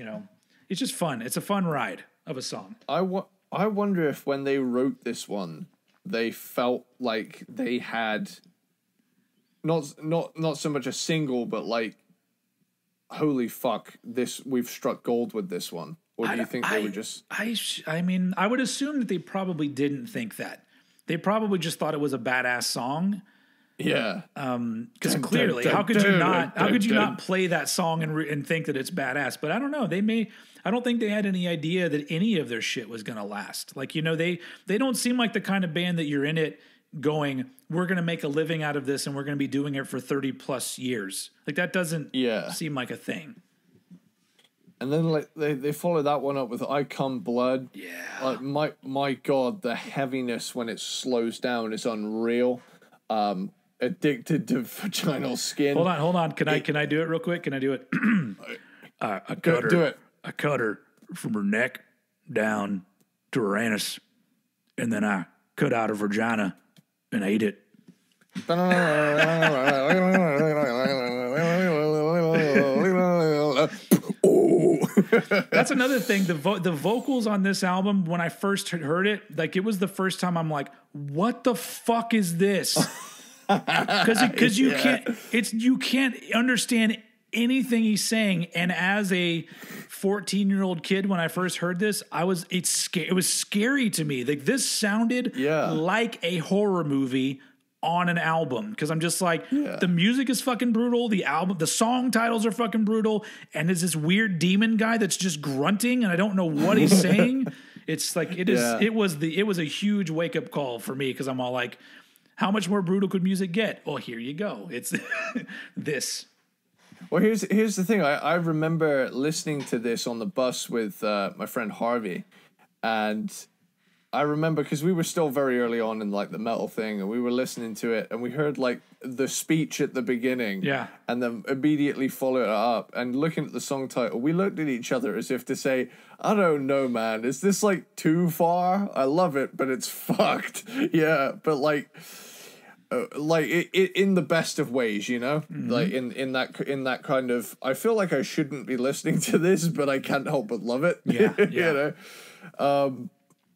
it's just fun. It's a fun ride of a song. I wonder if when they wrote this one, they felt like they had not so much a single, but like, holy fuck, we've struck gold with this one. Or do you think they were just... I mean, I would assume that they probably didn't think that. They probably just thought it was a badass song. Yeah. Because clearly, how could you not play that song and think that it's badass? But I don't know. I don't think they had any idea that any of their shit was going to last. Like, they don't seem like the kind of band that you're in it going, we're going to make a living out of this and we're going to be doing it for 30 plus years. Like, that doesn't seem like a thing. And then like they follow that one up with I Come Blood. Yeah. Like, my God, the heaviness when it slows down is unreal. Addicted to Vaginal Skin. Hold on. Can I do it real quick? Can I do it? I cut her from her neck down to her anus, and then I cut out her vagina and ate it. That's another thing. The vocals on this album, when I first heard it, like, it was the first time I'm like, what the fuck is this? Because you can't understand anything he's saying. And as a 14-year-old kid, when I first heard this, it was scary to me. Like, this sounded like a horror movie on an album, because I'm just like, the music is fucking brutal, the song titles are fucking brutal, and there's this weird demon guy that's just grunting and I don't know what he's saying. It's like it was a huge wake up call for me, because I'm all like, how much more brutal could music get? Well, here you go. It's this. Well, here's the thing. I remember listening to this on the bus with my friend Harvey, and I remember, because we were still very early on in like the metal thing, and we were listening to it, and we heard like the speech at the beginning, and then immediately followed it up. And looking at the song title, we looked at each other as if to say, I don't know, man, is this like too far? I love it, but it's fucked. Yeah, but like it in the best of ways, like in that kind of, I feel like I shouldn't be listening to this, but I can't help but love it.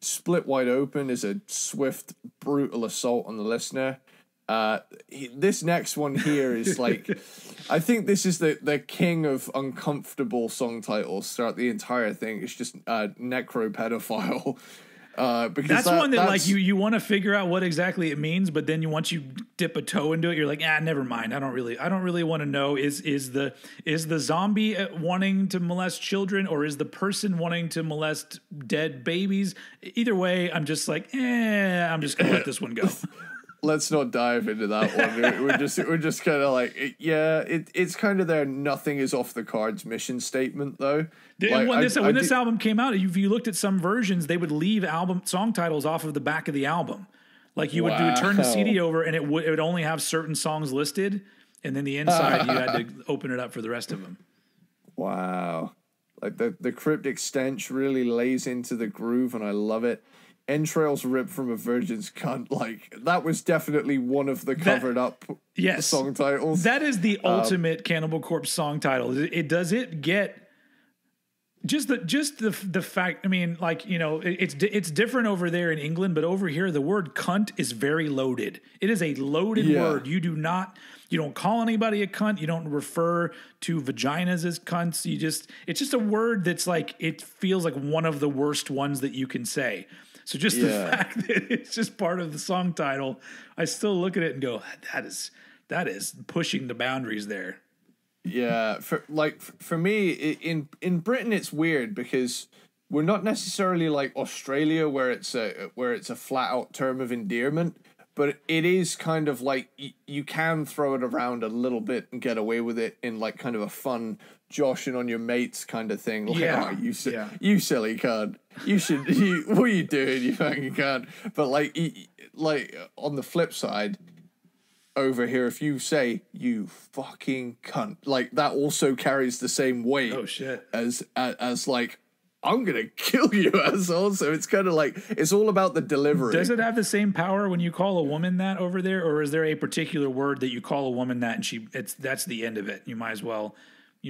Split Wide Open is a swift, brutal assault on the listener. This next one here is like, I think this is the king of uncomfortable song titles throughout the entire thing. It's just Necropedophile. Because that's one that like you want to figure out what exactly it means, but then once you dip a toe into it, you're like, never mind. I don't really want to know. Is the zombie wanting to molest children, or is the person wanting to molest dead babies? Either way, I'm just like, I'm just gonna let this one go. Let's not dive into that one. We're just kind of like, it's kind of their nothing is off the cards mission statement, though. Like, when this album came out, if you looked at some versions, they would leave album song titles off of the back of the album. Like, you would turn the CD over, and it would only have certain songs listed, and then the inside you had to open it up for the rest of them. Wow, like the cryptic stench really lays into the groove, and I love it. Entrails ripped from a virgin's cunt, like, that was definitely one of the covered up song titles. That is the ultimate Cannibal Corpse song title. the fact. I mean, like, you know, it's different over there in England, but over here the word cunt is very loaded. It is a loaded word. You don't call anybody a cunt. You don't refer to vaginas as cunts. It's just a word that's like, it feels like one of the worst ones that you can say. So just the fact that it's just part of the song title, I still look at it and go, that is pushing the boundaries there. Yeah, for me in Britain it's weird because we're not necessarily like Australia where it's a flat out term of endearment, but it is kind of like you can throw it around a little bit and get away with it in like kind of a fun joshing on your mates kind of thing. Like, oh, you silly cunt. What are you doing, you fucking cunt? But like on the flip side, over here, if you say you fucking cunt, like that also carries the same weight. Oh shit. As like, I'm gonna kill you, asshole. So it's kind of like, it's all about the delivery. Does it have the same power when you call a woman that over there, or is there a particular word that you call a woman that and that's the end of it? You might as well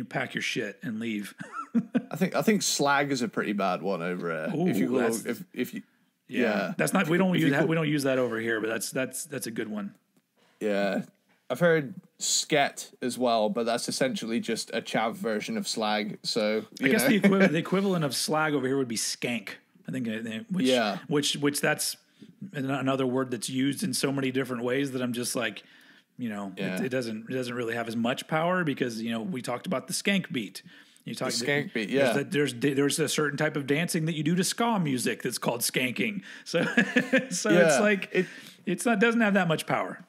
pack your shit and leave. I think slag is a pretty bad one over there. Ooh, if you that's not, we don't use that over here, but that's a good one. Yeah, I've heard sket as well, but that's essentially just a chav version of slag. So I guess the equivalent of slag over here would be skank. I think, which that's another word that's used in so many different ways that I'm just like, it doesn't really have as much power because we talked about the skank beat. You talk the skank beat, yeah. There's a certain type of dancing that you do to ska music that's called skanking. So it's like it doesn't have that much power.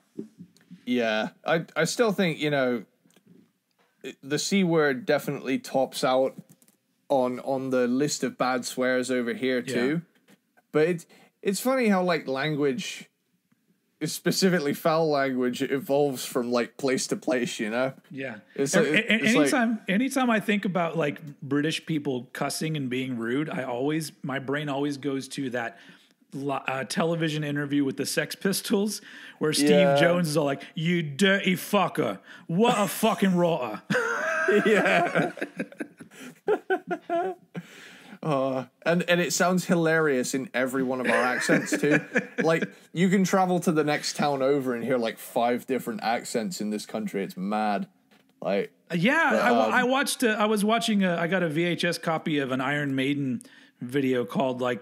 Yeah, I still think, the C word definitely tops out on the list of bad swears over here too. Yeah. But it's funny how like language, specifically foul language, evolves from like place to place, Yeah. It's anytime I think about like British people cussing and being rude, my brain always goes to that television interview with the Sex Pistols where Steve Jones is all like, "You dirty fucker, what a fucking rotter." Yeah. And it sounds hilarious in every one of our accents too. Like you can travel to the next town over and hear like 5 different accents in this country. It's mad. Like I was watching I got a VHS copy of an Iron Maiden video called like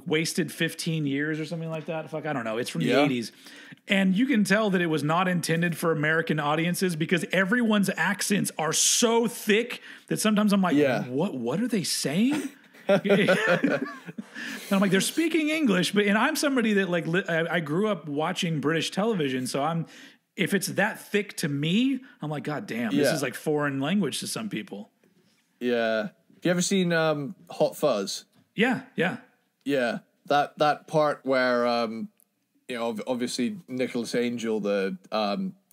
Wasted 15 Years or something like that. Fuck, I don't know. It's from the 80s. And you can tell that it was not intended for American audiences because everyone's accents are so thick that sometimes I'm like, what are they saying? And I'm like, they're speaking English, and I'm somebody that like, I grew up watching British television. So if it's that thick to me, I'm like, God damn, this is like foreign language to some people. Yeah. Have you ever seen Hot Fuzz? Yeah. Yeah, that part where obviously Nicholas Angel, the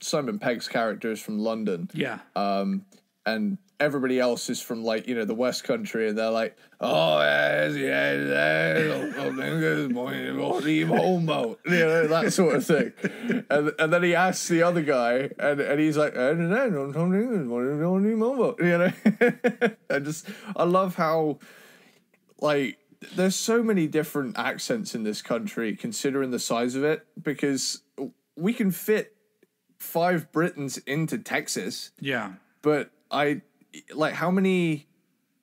Simon Pegg's character, is from London. Yeah. And everybody else is from like the West Country, and they're like, oh homo, that sort of thing. And then he asks the other guy, and he's like, I love how like. There's so many different accents in this country, considering the size of it, because we can fit 5 Britons into Texas. Yeah. But are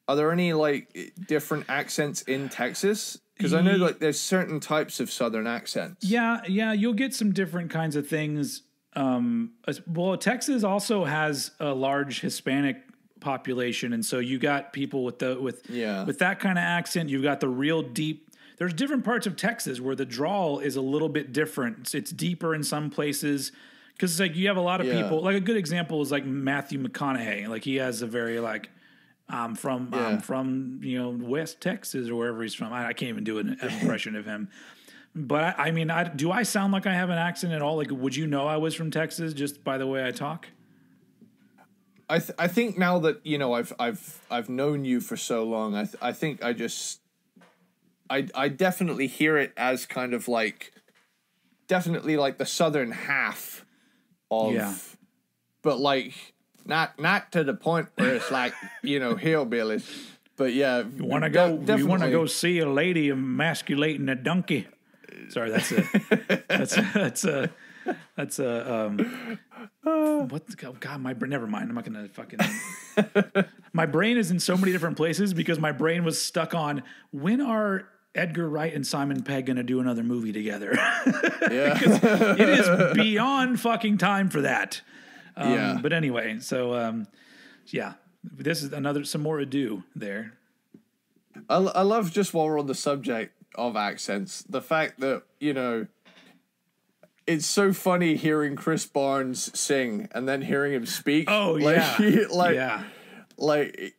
there any like different accents in Texas? Because I know like there's certain types of Southern accents. Yeah, you'll get some different kinds of things. Well, Texas also has a large Hispanic population, and so you got people with that kind of accent. You've got the real deep. There's different parts of Texas where the drawl is a little bit different. It's deeper in some places because like you have a lot of people. Like a good example is like Matthew McConaughey. Like he has a very like I'm from West Texas or wherever he's from. I can't even do an impression of him. But I mean, do I sound like I have an accent at all? Like, would you know I was from Texas just by the way I talk? I think now that I've known you for so long, I think I definitely hear it as kind of like definitely like the southern half of, but like not to the point where it's like, hillbillies. But yeah, you want to go see a lady emasculating a donkey. Sorry, that's what? Oh God, my brain. Never mind. I'm not gonna fucking. My brain is in so many different places because my brain was stuck on when are Edgar Wright and Simon Pegg gonna do another movie together? Yeah, it is beyond fucking time for that. Yeah. But anyway, so yeah, this is some more ado there. I love, just while we're on the subject of accents, the fact that, it's so funny hearing Chris Barnes sing and then hearing him speak. Oh, yeah.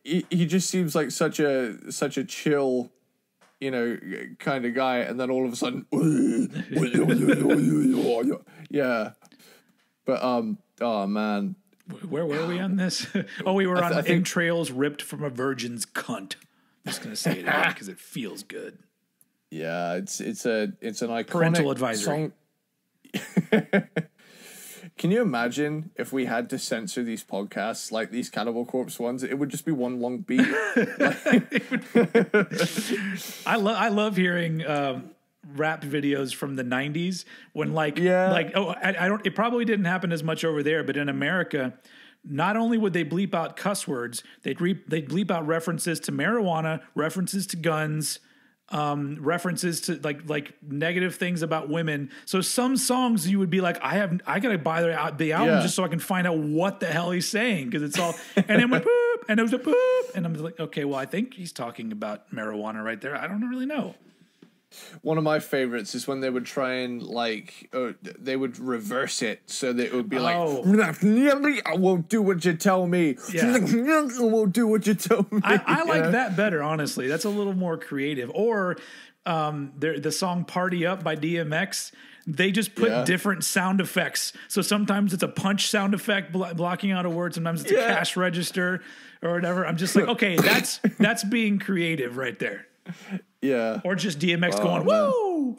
He just seems like such a chill, kind of guy, and then all of a sudden, yeah. But oh man, where were we on this? Oh, we were on entrails ripped from a virgin's cunt. I'm just gonna say it because it feels good. Yeah, it's an iconic parental advisory song. Can you imagine if we had to censor these podcasts like these Cannibal Corpse ones? It would just be one long beat. I love hearing rap videos from the 90s when I don't. It probably didn't happen as much over there, but in America, not only would they bleep out cuss words, they'd bleep out references to marijuana, references to guns, references to like negative things about women. So some songs you would be like, I gotta buy the album just so I can find out what the hell he's saying, because it's all and then went poop and it was a poop and I'm like, okay, well I think he's talking about marijuana right there. I don't really know. One of my favorites is when they would try and they would reverse it so that it would be like, I won't do what you tell me. Yeah. I won't do what you tell me. I like that better, honestly. That's a little more creative. Or the song Party Up by DMX, they just put different sound effects. So sometimes it's a punch sound effect blocking out a word. Sometimes it's a cash register or whatever. I'm just like, okay, that's being creative right there. Yeah. Or just DMX going, woo!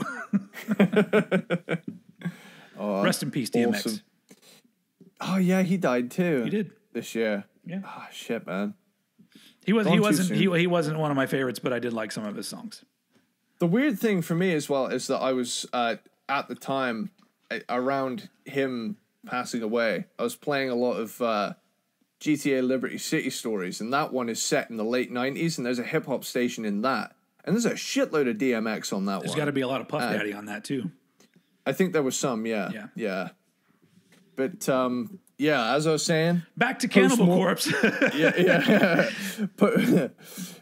Rest in peace, DMX. Awesome. Oh yeah, he died too. He did this year. Yeah. Oh shit, man. He wasn't one of my favorites, but I did like some of his songs. The weird thing for me as well is that I was at the time around him passing away, I was playing a lot of GTA Liberty City Stories, and that one is set in the late 90s, and there's a hip-hop station in that. And there's a shitload of DMX on that one. There's got to be a lot of Puff Daddy on that, too. I think there was some, yeah. But, as I was saying... Back to Cannibal Corpse.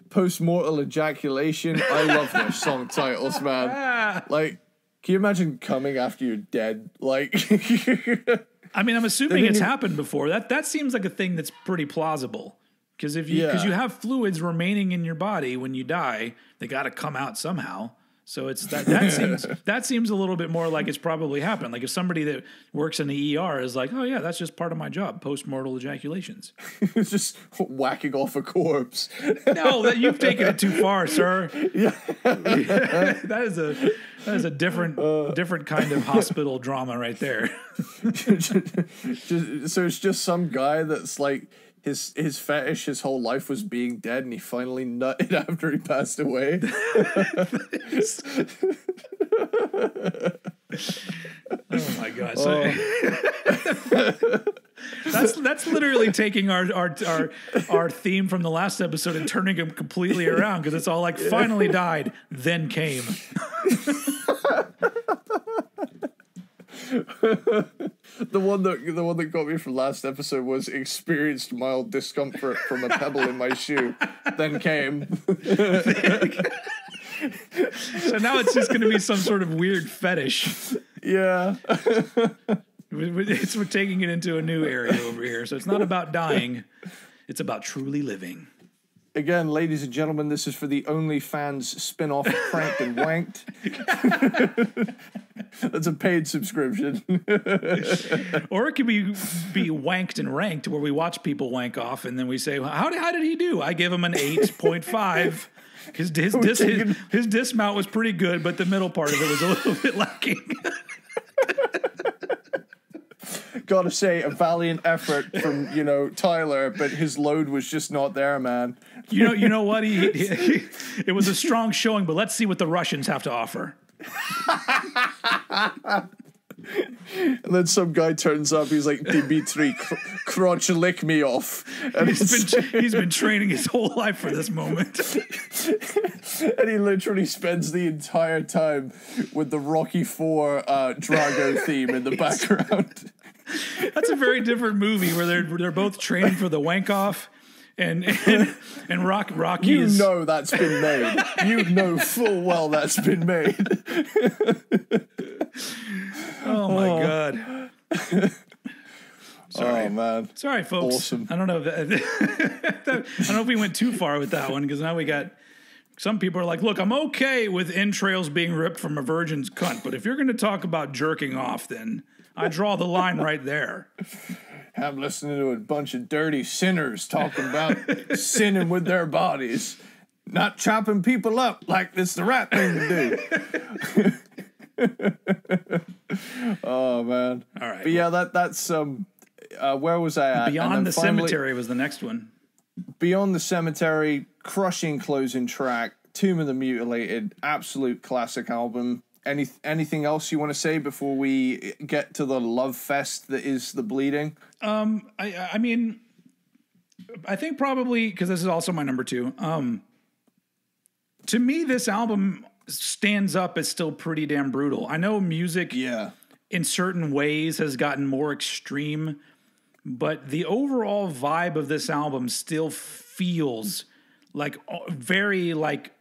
Post-mortal ejaculation. I love their song titles, man. Like, can you imagine coming after you're dead? Like... I mean, I'm assuming it's happened before. That seems like a thing that's pretty plausible. Because you have fluids remaining in your body when you die, they got to come out somehow. So it's that seems a little bit more like it's probably happened. Like if somebody that works in the ER is like, oh yeah, that's just part of my job, post-mortal ejaculations. It's just whacking off a corpse. No, you've taken it too far, sir. Yeah. that is a different kind of hospital drama right there. So it's just some guy that's like his fetish his whole life was being dead, and he finally nutted after he passed away. Oh my god! So, that's literally taking our theme from the last episode and turning him completely around, because it's all like finally died, then came. The one that got me from last episode was experienced mild discomfort from a pebble in my shoe, then came. So now it's just going to be some sort of weird fetish. Yeah. We're taking it into a new area over here. So it's not about dying. It's about truly living. Again, ladies and gentlemen, this is for the OnlyFans spin-off Cranked and Wanked. That's a paid subscription. Or it could be Wanked and Ranked, where we watch people wank off and then we say, how did he do? I give him an 8.5. His dismount was pretty good, but the middle part of it was a little bit lacking. Gotta say, a valiant effort from, Tyler, but his load was just not there, man. You know what? It was a strong showing, but let's see what the Russians have to offer. And then some guy turns up. He's like, Dimitri, crotch lick me off. And he's been training his whole life for this moment. And he literally spends the entire time with the Rocky IV Drago theme in the background. That's a very different movie where they're both training for the wank off. And Rocky you is... know that's been made. You know full well that's been made. Oh my God. Sorry. Oh man. Sorry, folks. Awesome. I don't know if we went too far with that one, because now we got some people are like, look, I'm okay with entrails being ripped from a virgin's cunt, but if you're going to talk about jerking off, then I draw the line right there. I'm listening to a bunch of dirty sinners talking about sinning with their bodies, not chopping people up like it's the right thing to do. Oh man! All right, but yeah, that's where was I at? Beyond the Cemetery was the next one. Beyond the Cemetery, crushing closing track. Tomb of the Mutilated, absolute classic album. Anything else you want to say before we get to the love fest that is the Bleeding? I mean, I think probably, because this is also my number 2. To me, this album stands up as still pretty damn brutal. I know music, in certain ways, has gotten more extreme, but the overall vibe of this album still feels like very like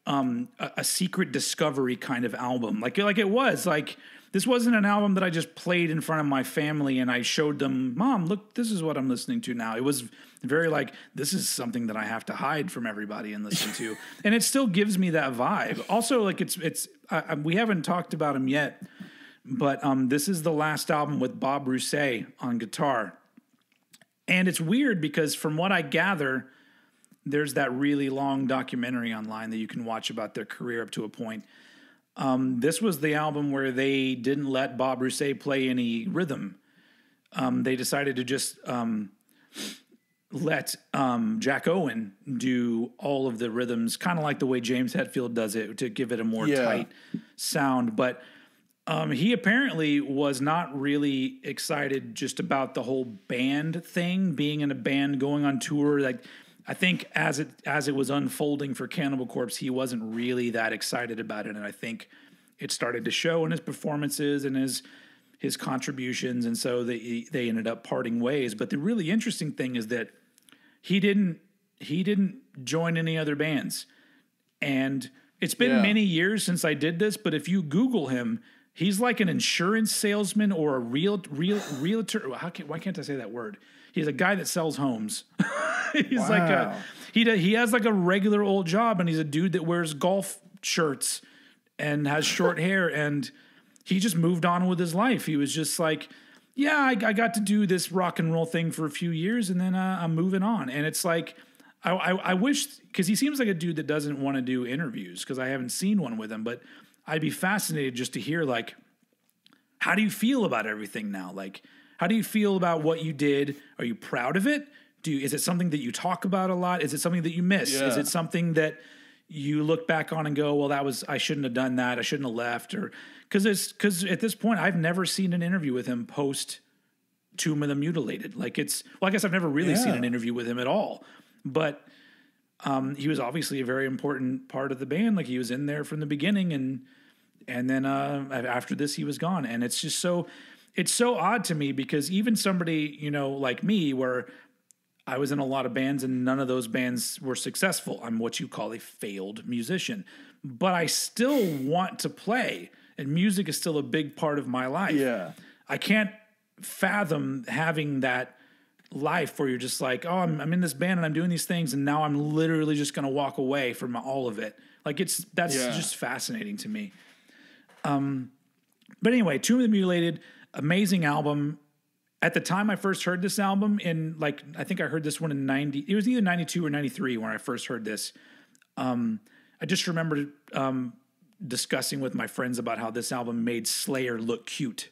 a secret discovery kind of album. Like it was like, this wasn't an album that I just played in front of my family and I showed them, Mom, look, this is what I'm listening to now. It was very like, this is something that I have to hide from everybody and listen to. And it still gives me that vibe. Also, like we haven't talked about him yet, but this is the last album with Bob Rousset on guitar. And it's weird because from what I gather, there's that really long documentary online that you can watch about their career up to a point. This was the album where they didn't let Bob Rousset play any rhythm. They decided to just let Jack Owen do all of the rhythms, kind of like the way James Hetfield does it, to give it a more tight sound. But he apparently was not really excited just about the whole band thing, being in a band, going on tour. Like, I think as it was unfolding for Cannibal Corpse, he wasn't really that excited about it, and I think it started to show in his performances and his contributions, and so they ended up parting ways. But the really interesting thing is that he didn't join any other bands, and it's been many years since I did this. But if you Google him, he's like an insurance salesman or a realtor. Why can't I say that word? He's a guy that sells homes. He's like he has like a regular old job, and he's a dude that wears golf shirts and has short hair, and he just moved on with his life. He was just like, yeah, I got to do this rock and roll thing for a few years, and then I'm moving on. And it's like, I wish, because he seems like a dude that doesn't want to do interviews, because I haven't seen one with him, but I'd be fascinated just to hear, like, how do you feel about everything now? Like, how do you feel about what you did? Are you proud of it? Is it something that you talk about a lot? Is it something that you miss? Yeah. Is it something that you look back on and go, well, I shouldn't have done that. I shouldn't have left. Or because at this point, I've never seen an interview with him post Tomb of the Mutilated. Like I guess I've never really seen an interview with him at all. But he was obviously a very important part of the band. Like, he was in there from the beginning, and then after this, he was gone. And it's just it's so odd to me, because even somebody, like me, where I was in a lot of bands and none of those bands were successful. I'm what you call a failed musician, but I still want to play, and music is still a big part of my life. Yeah. I can't fathom having that life where you're just like, oh, I'm in this band and I'm doing these things, and now I'm literally just going to walk away from all of it. Like, that's just fascinating to me. But anyway, Tomb of the Mutilated, amazing album. At the time I first heard this album, I think I heard this one in 90, it was either 92 or 93 when I first heard this. I just remember discussing with my friends about how this album made Slayer look cute.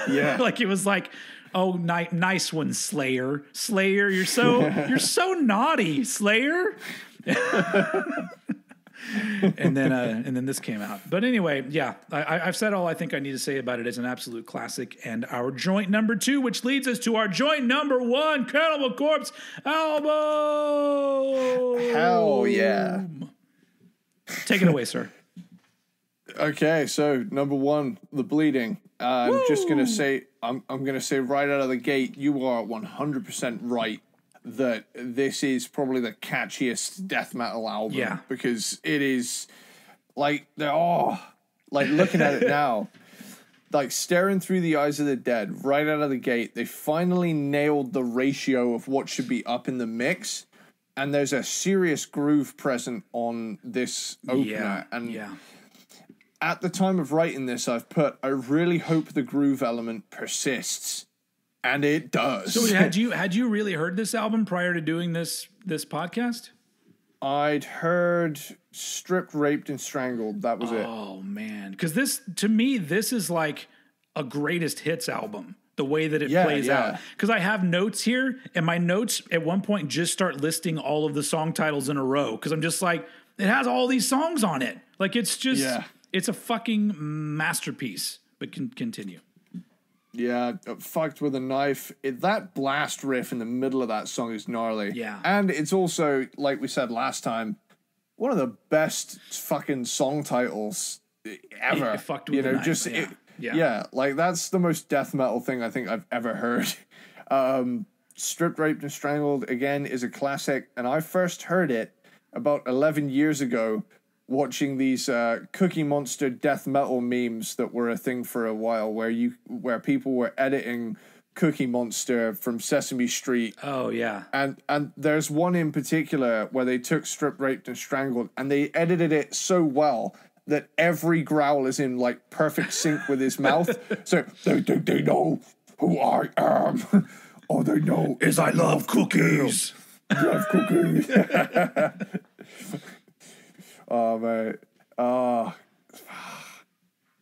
Yeah. Like it was like, oh, nice one, Slayer. Slayer, you're so naughty, Slayer. and then this came out. But anyway, yeah, I've said all I think I need to say about it. It's an absolute classic. And our joint number 2, which leads us to our joint number 1, Cannibal Corpse album. Hell yeah. Take it away, sir. Okay, so number 1, The Bleeding. I'm just gonna say, I'm gonna say right out of the gate, you are 100% right that this is probably the catchiest death metal album. Yeah, because it is like looking at it now, like staring through the eyes of the dead. Right out of the gate, they finally nailed the ratio of what should be up in the mix, and there's a serious groove present on this opener. At the time of writing this, I've put, I really hope the groove element persists. And it does. So had you really heard this album prior to doing this podcast? I'd heard Stripped, Raped, and Strangled. That was it. Oh, man. Because this, to me, this is like a greatest hits album, the way that it plays out. Because I have notes here, and my notes at one point just start listing all of the song titles in a row. Because I'm just like, it has all these songs on it. Like, it's just... Yeah. It's a fucking masterpiece, but continue. Yeah, fucked with a knife. That blast riff in the middle of that song is gnarly. Yeah. And it's also, like we said last time, one of the best fucking song titles ever. It fucked with a knife. Yeah, like that's the most death metal thing I think I've ever heard. Stripped, Raped, and Strangled, again, is a classic. And I first heard it about 11 years ago watching these Cookie Monster death metal memes that were a thing for a while, where people were editing Cookie Monster from Sesame Street. Oh yeah. And there's one in particular where they took Stripped, Raped, and Strangled, and they edited it so well that every growl is in like perfect sync with his mouth. So they think they know who I am. All they know is I love cookies. Love cookies. Oh, mate.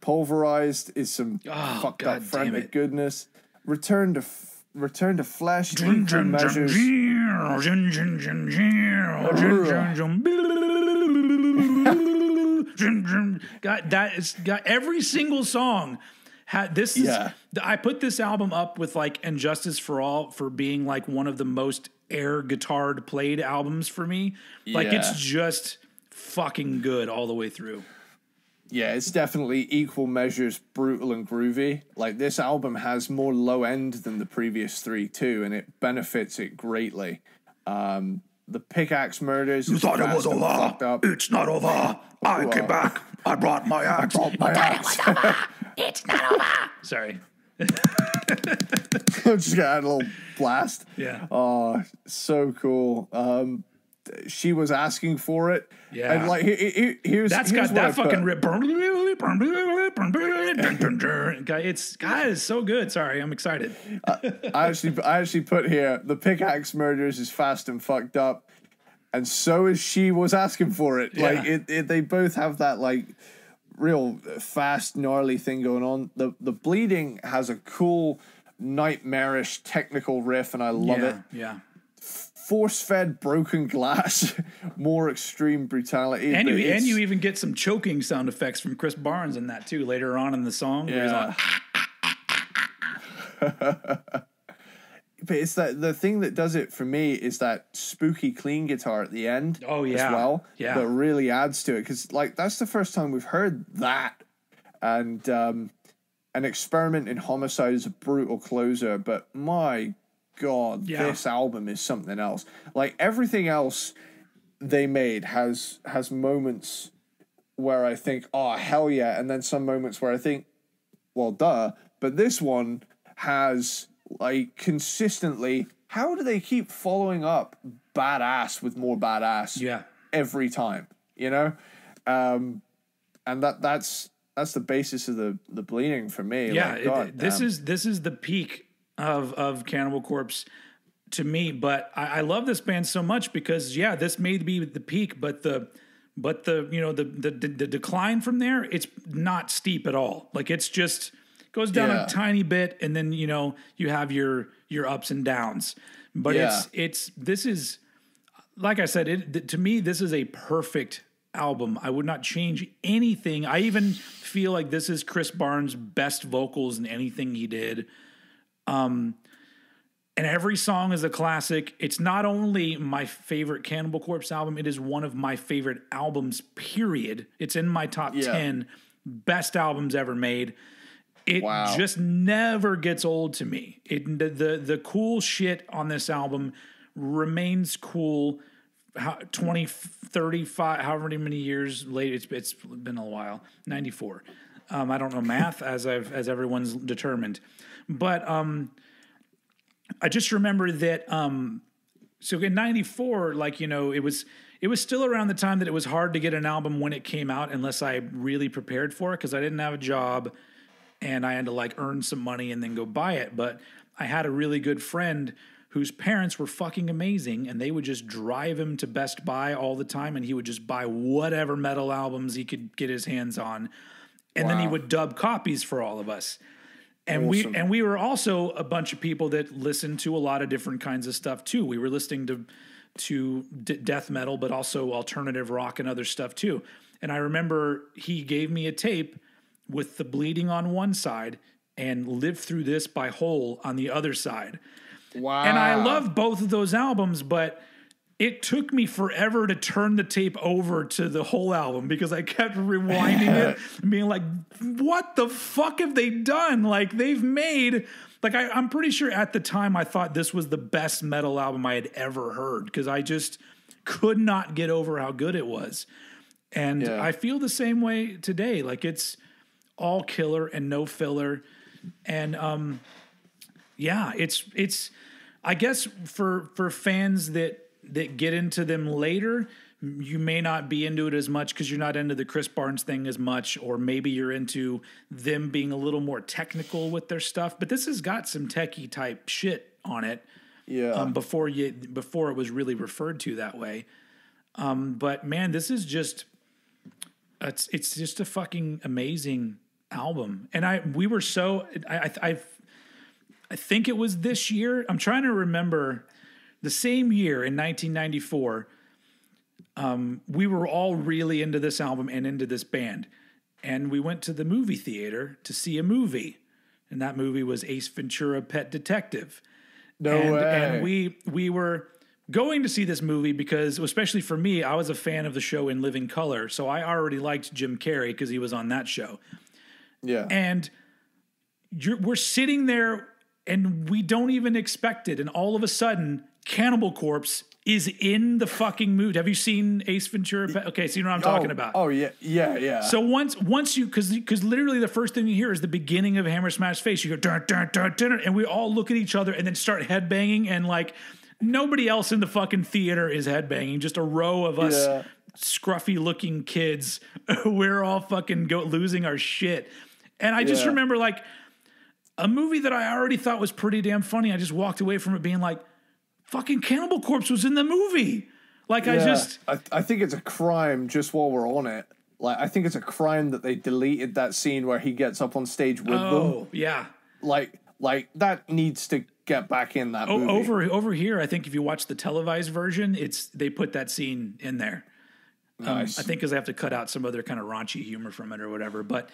Pulverized is some fucked up frantic goodness. Return to flesh. Equal measures. Got every single song. I put this album up with like And Justice for All for being like one of the most air guitared played albums for me. Like it's just fucking good all the way through. Yeah, it's definitely equal measures brutal and groovy. Like this album has more low end than the previous 3 too, and it benefits it greatly. The pickaxe murders. You thought it was over. It's not over. I came back. I brought my axe. It's not over. Sorry. Just got a little blast. Yeah. Oh, so cool. She was asking for it. Yeah. And like here's got that fucking rip. It's so good. Sorry, I'm excited. I actually put here the pickaxe murders is fast and fucked up, and so is She Was Asking for It. Yeah. Like they both have that like real fast gnarly thing going on. The Bleeding has a cool nightmarish technical riff, and I love it. Yeah. Force-fed broken glass, more extreme brutality. And you even get some choking sound effects from Chris Barnes in that too later on in the song. Yeah. But it's that the thing that does it for me is that spooky clean guitar at the end. Oh yeah, as well. Yeah, that really adds to it because like that's the first time we've heard that. And an Experiment in Homicide is a brutal closer, but my God, this album is something else. Like everything else they made has moments where I think, oh hell yeah, and then some moments where I think, well duh. But this one has like consistently, how do they keep following up badass with more badass? Yeah, every time, you know, and that's the basis of the Bleeding for me. Yeah, like, God, this is the peak of Cannibal Corpse to me, but I love this band so much because this may be the peak, but the the decline from there, it's not steep at all. Like it's just goes down a tiny bit, and then you have your ups and downs. But this is, like I said, to me this is a perfect album. I would not change anything. I even feel like this is Chris Barnes' best vocals in anything he did. And every song is a classic. It's not only my favorite Cannibal Corpse album, it is one of my favorite albums, period. It's in my top 10 best albums ever made. It just never gets old to me. The cool shit on this album remains cool 20, 35, however many years later. It's been a while. 94. I don't know math as everyone's determined. But I just remember that so in 94, like, it was still around the time that it was hard to get an album when it came out unless I really prepared for it, because I didn't have a job and I had to like earn some money and then go buy it. But I had a really good friend whose parents were fucking amazing, and they would just drive him to Best Buy all the time, and he would just buy whatever metal albums he could get his hands on. And then he would dub copies for all of us. And we were also a bunch of people that listened to a lot of different kinds of stuff too. We were listening to death metal, but also alternative rock and other stuff too. And I remember he gave me a tape with The Bleeding on one side and Live Through This by Hole on the other side. Wow. And I love both of those albums, but it took me forever to turn the tape over to the whole album because I kept rewinding it and being like, what the fuck have they done? Like, they've made, like, I'm pretty sure at the time I thought this was the best metal album I had ever heard because I just could not get over how good it was. And I feel the same way today. Like, it's all killer and no filler. And, it's I guess for fans that get into them later, you may not be into it as much because you're not into the Chris Barnes thing as much, or maybe you're into them being a little more technical with their stuff. But this has got some techie type shit on it. Yeah. Before it was really referred to that way. But man, this is just it's just a fucking amazing album. And we were so I think it was this year. I'm trying to remember. The same year in 1994, we were all really into this album and into this band. And we went to the movie theater to see a movie. And that movie was Ace Ventura Pet Detective. No way. And we were going to see this movie because, especially for me, I was a fan of the show In Living Color. So I already liked Jim Carrey because he was on that show. Yeah. And we're sitting there and we don't even expect it. And all of a sudden, Cannibal Corpse is in the fucking movie. Have you seen Ace Ventura? Okay, so you know what I'm talking about. Oh, yeah. So once you, because literally the first thing you hear is the beginning of Hammer Smash Face. You go, dun, dun, dun, dun, and we all look at each other and then start headbanging, and like nobody else in the fucking theater is headbanging. Just a row of us scruffy looking kids. We're all fucking losing our shit. And I just remember like a movie that I already thought was pretty damn funny. I just walked away from it being like, fucking Cannibal Corpse was in the movie. Like, I think it's a crime just while we're on it. Like, I think it's a crime that they deleted that scene where he gets up on stage with them. Oh, yeah. Like that needs to get back in that movie. Over here, I think if you watch the televised version, they put that scene in there. Nice. I think because they have to cut out some other kind of raunchy humor from it or whatever. But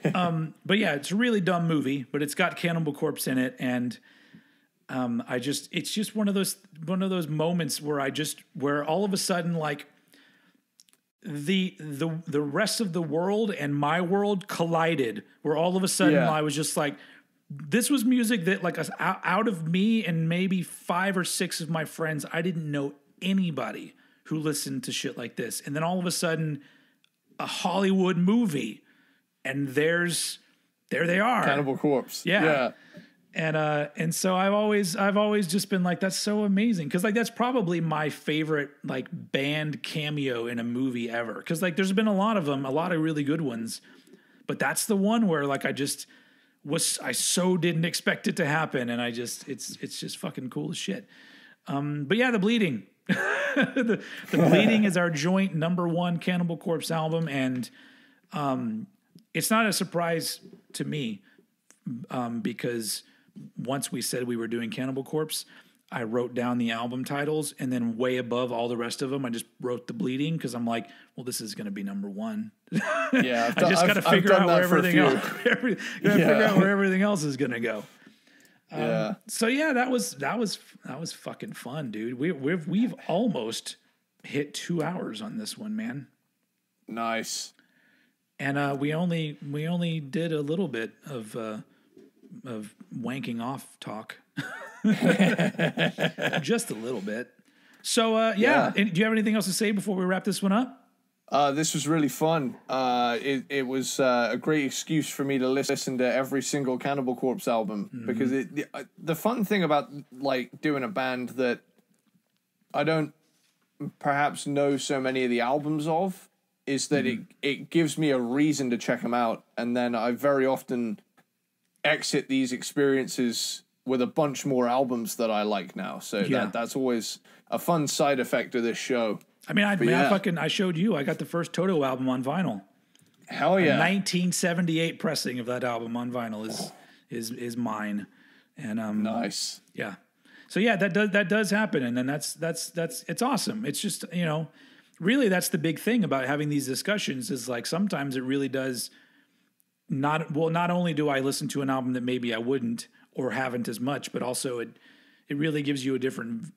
yeah, it's a really dumb movie, but it's got Cannibal Corpse in it, and it's just one of those moments where all of a sudden, like the rest of the world and my world collided, where all of a sudden I was just like, this was music that like out of me and maybe 5 or 6 of my friends, I didn't know anybody who listened to shit like this. And then all of a sudden a Hollywood movie, and there they are. Cannibal Corpse. Yeah. And so I've always just been like, that's so amazing. Cause like, that's probably my favorite like band cameo in a movie ever. Cause like, there's been a lot of them, a lot of really good ones, but that's the one where like, I so didn't expect it to happen. And it's just fucking cool as shit. But yeah, The Bleeding, the Bleeding is our joint #1 Cannibal Corpse album. And, it's not a surprise to me. because once we said we were doing Cannibal Corpse, I wrote down the album titles, and then way above all the rest of them, I just wrote The Bleeding, because I'm like, well, this is going to be number one. Yeah, I just got to figure out where everything else, figure out where everything else is going to go. So yeah, that was fucking fun, dude. We've almost hit 2 hours on this one, man. Nice. And we only did a little bit of wanking off talk. Just a little bit. So And do you have anything else to say before we wrap this one up? This was really fun. It was a great excuse for me to listen to every single Cannibal Corpse album, because the fun thing about like doing a band that I don't perhaps know so many of the albums of is that it gives me a reason to check them out, and then I very often exit these experiences with a bunch more albums that I like now. So that's always a fun side effect of this show. I mean, I showed you. I got the first Toto album on vinyl. Hell yeah! A 1978 pressing of that album on vinyl is mine. And nice. Yeah. So yeah, that does happen, and then that's it's awesome. It's just, you know, really that's the big thing about having these discussions is like sometimes it really does not only do I listen to an album that maybe I wouldn't or haven't as much, but also it really gives you a different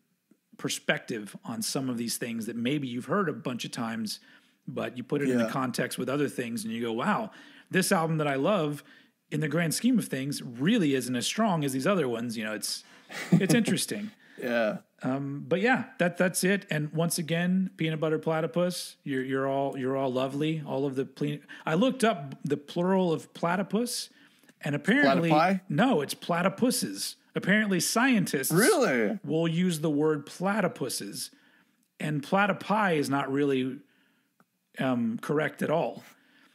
perspective on some of these things that maybe you've heard a bunch of times, but you put it in the context with other things and you go, wow, this album that I love in the grand scheme of things really isn't as strong as these other ones. You know, it's interesting. Yeah. But yeah, that's it. And once again, Peanut Butter Platypus, you're all lovely. All of the I looked up the plural of platypus, and apparently no, it's platypuses. Apparently scientists will use the word platypuses, and platypi is not really correct at all.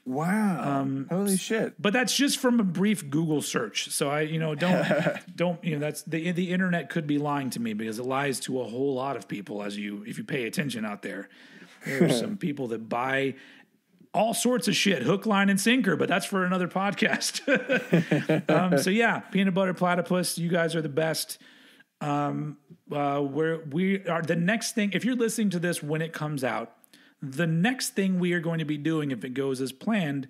Wow. Holy shit. But that's just from a brief Google search. So don't, that's the internet could be lying to me, because it lies to a whole lot of people if you pay attention out there. There's some people that buy all sorts of shit, hook, line, and sinker, but that's for another podcast. So yeah, Peanut Butter Platypus, you guys are the best. We are the next thing. If you're listening to this when it comes out, the next thing we are going to be doing, if it goes as planned,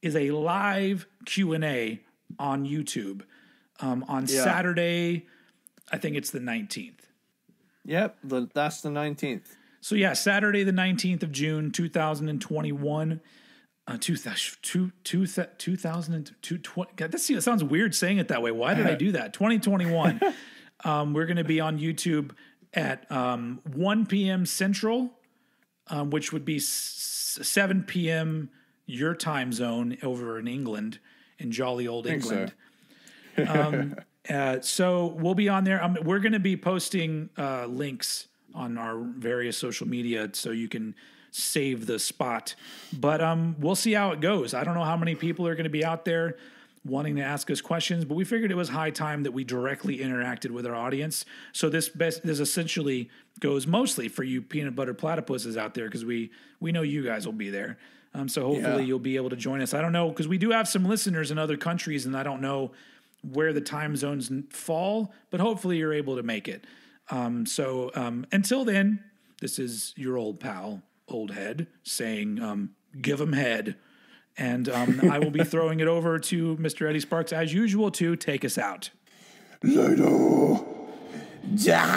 is a live Q&A on YouTube on Saturday. I think it's the 19th. Yep, that's the 19th. So yeah, Saturday the 19th of June, 2021. 2002. God, that sounds weird saying it that way. Why did I do that? 2021. We're going to be on YouTube at 1 p.m. Central, which would be 7 p.m. your time zone over in England, in jolly old England. So we'll be on there. We're going to be posting links on our various social media so you can save the spot. But we'll see how it goes. I don't know how many people are going to be out there wanting to ask us questions, but we figured it was high time that we directly interacted with our audience. So this essentially goes mostly for you Peanut Butter Platypuses out there, because we know you guys will be there. So hopefully you'll be able to join us. I don't know, because we do have some listeners in other countries, and I don't know where the time zones fall, but hopefully you're able to make it. So until then, this is your old pal, Old Head, saying, give 'em head. And I will be throwing it over to Mr. Eddie Sparxx, as usual, to take us out. Later. Down.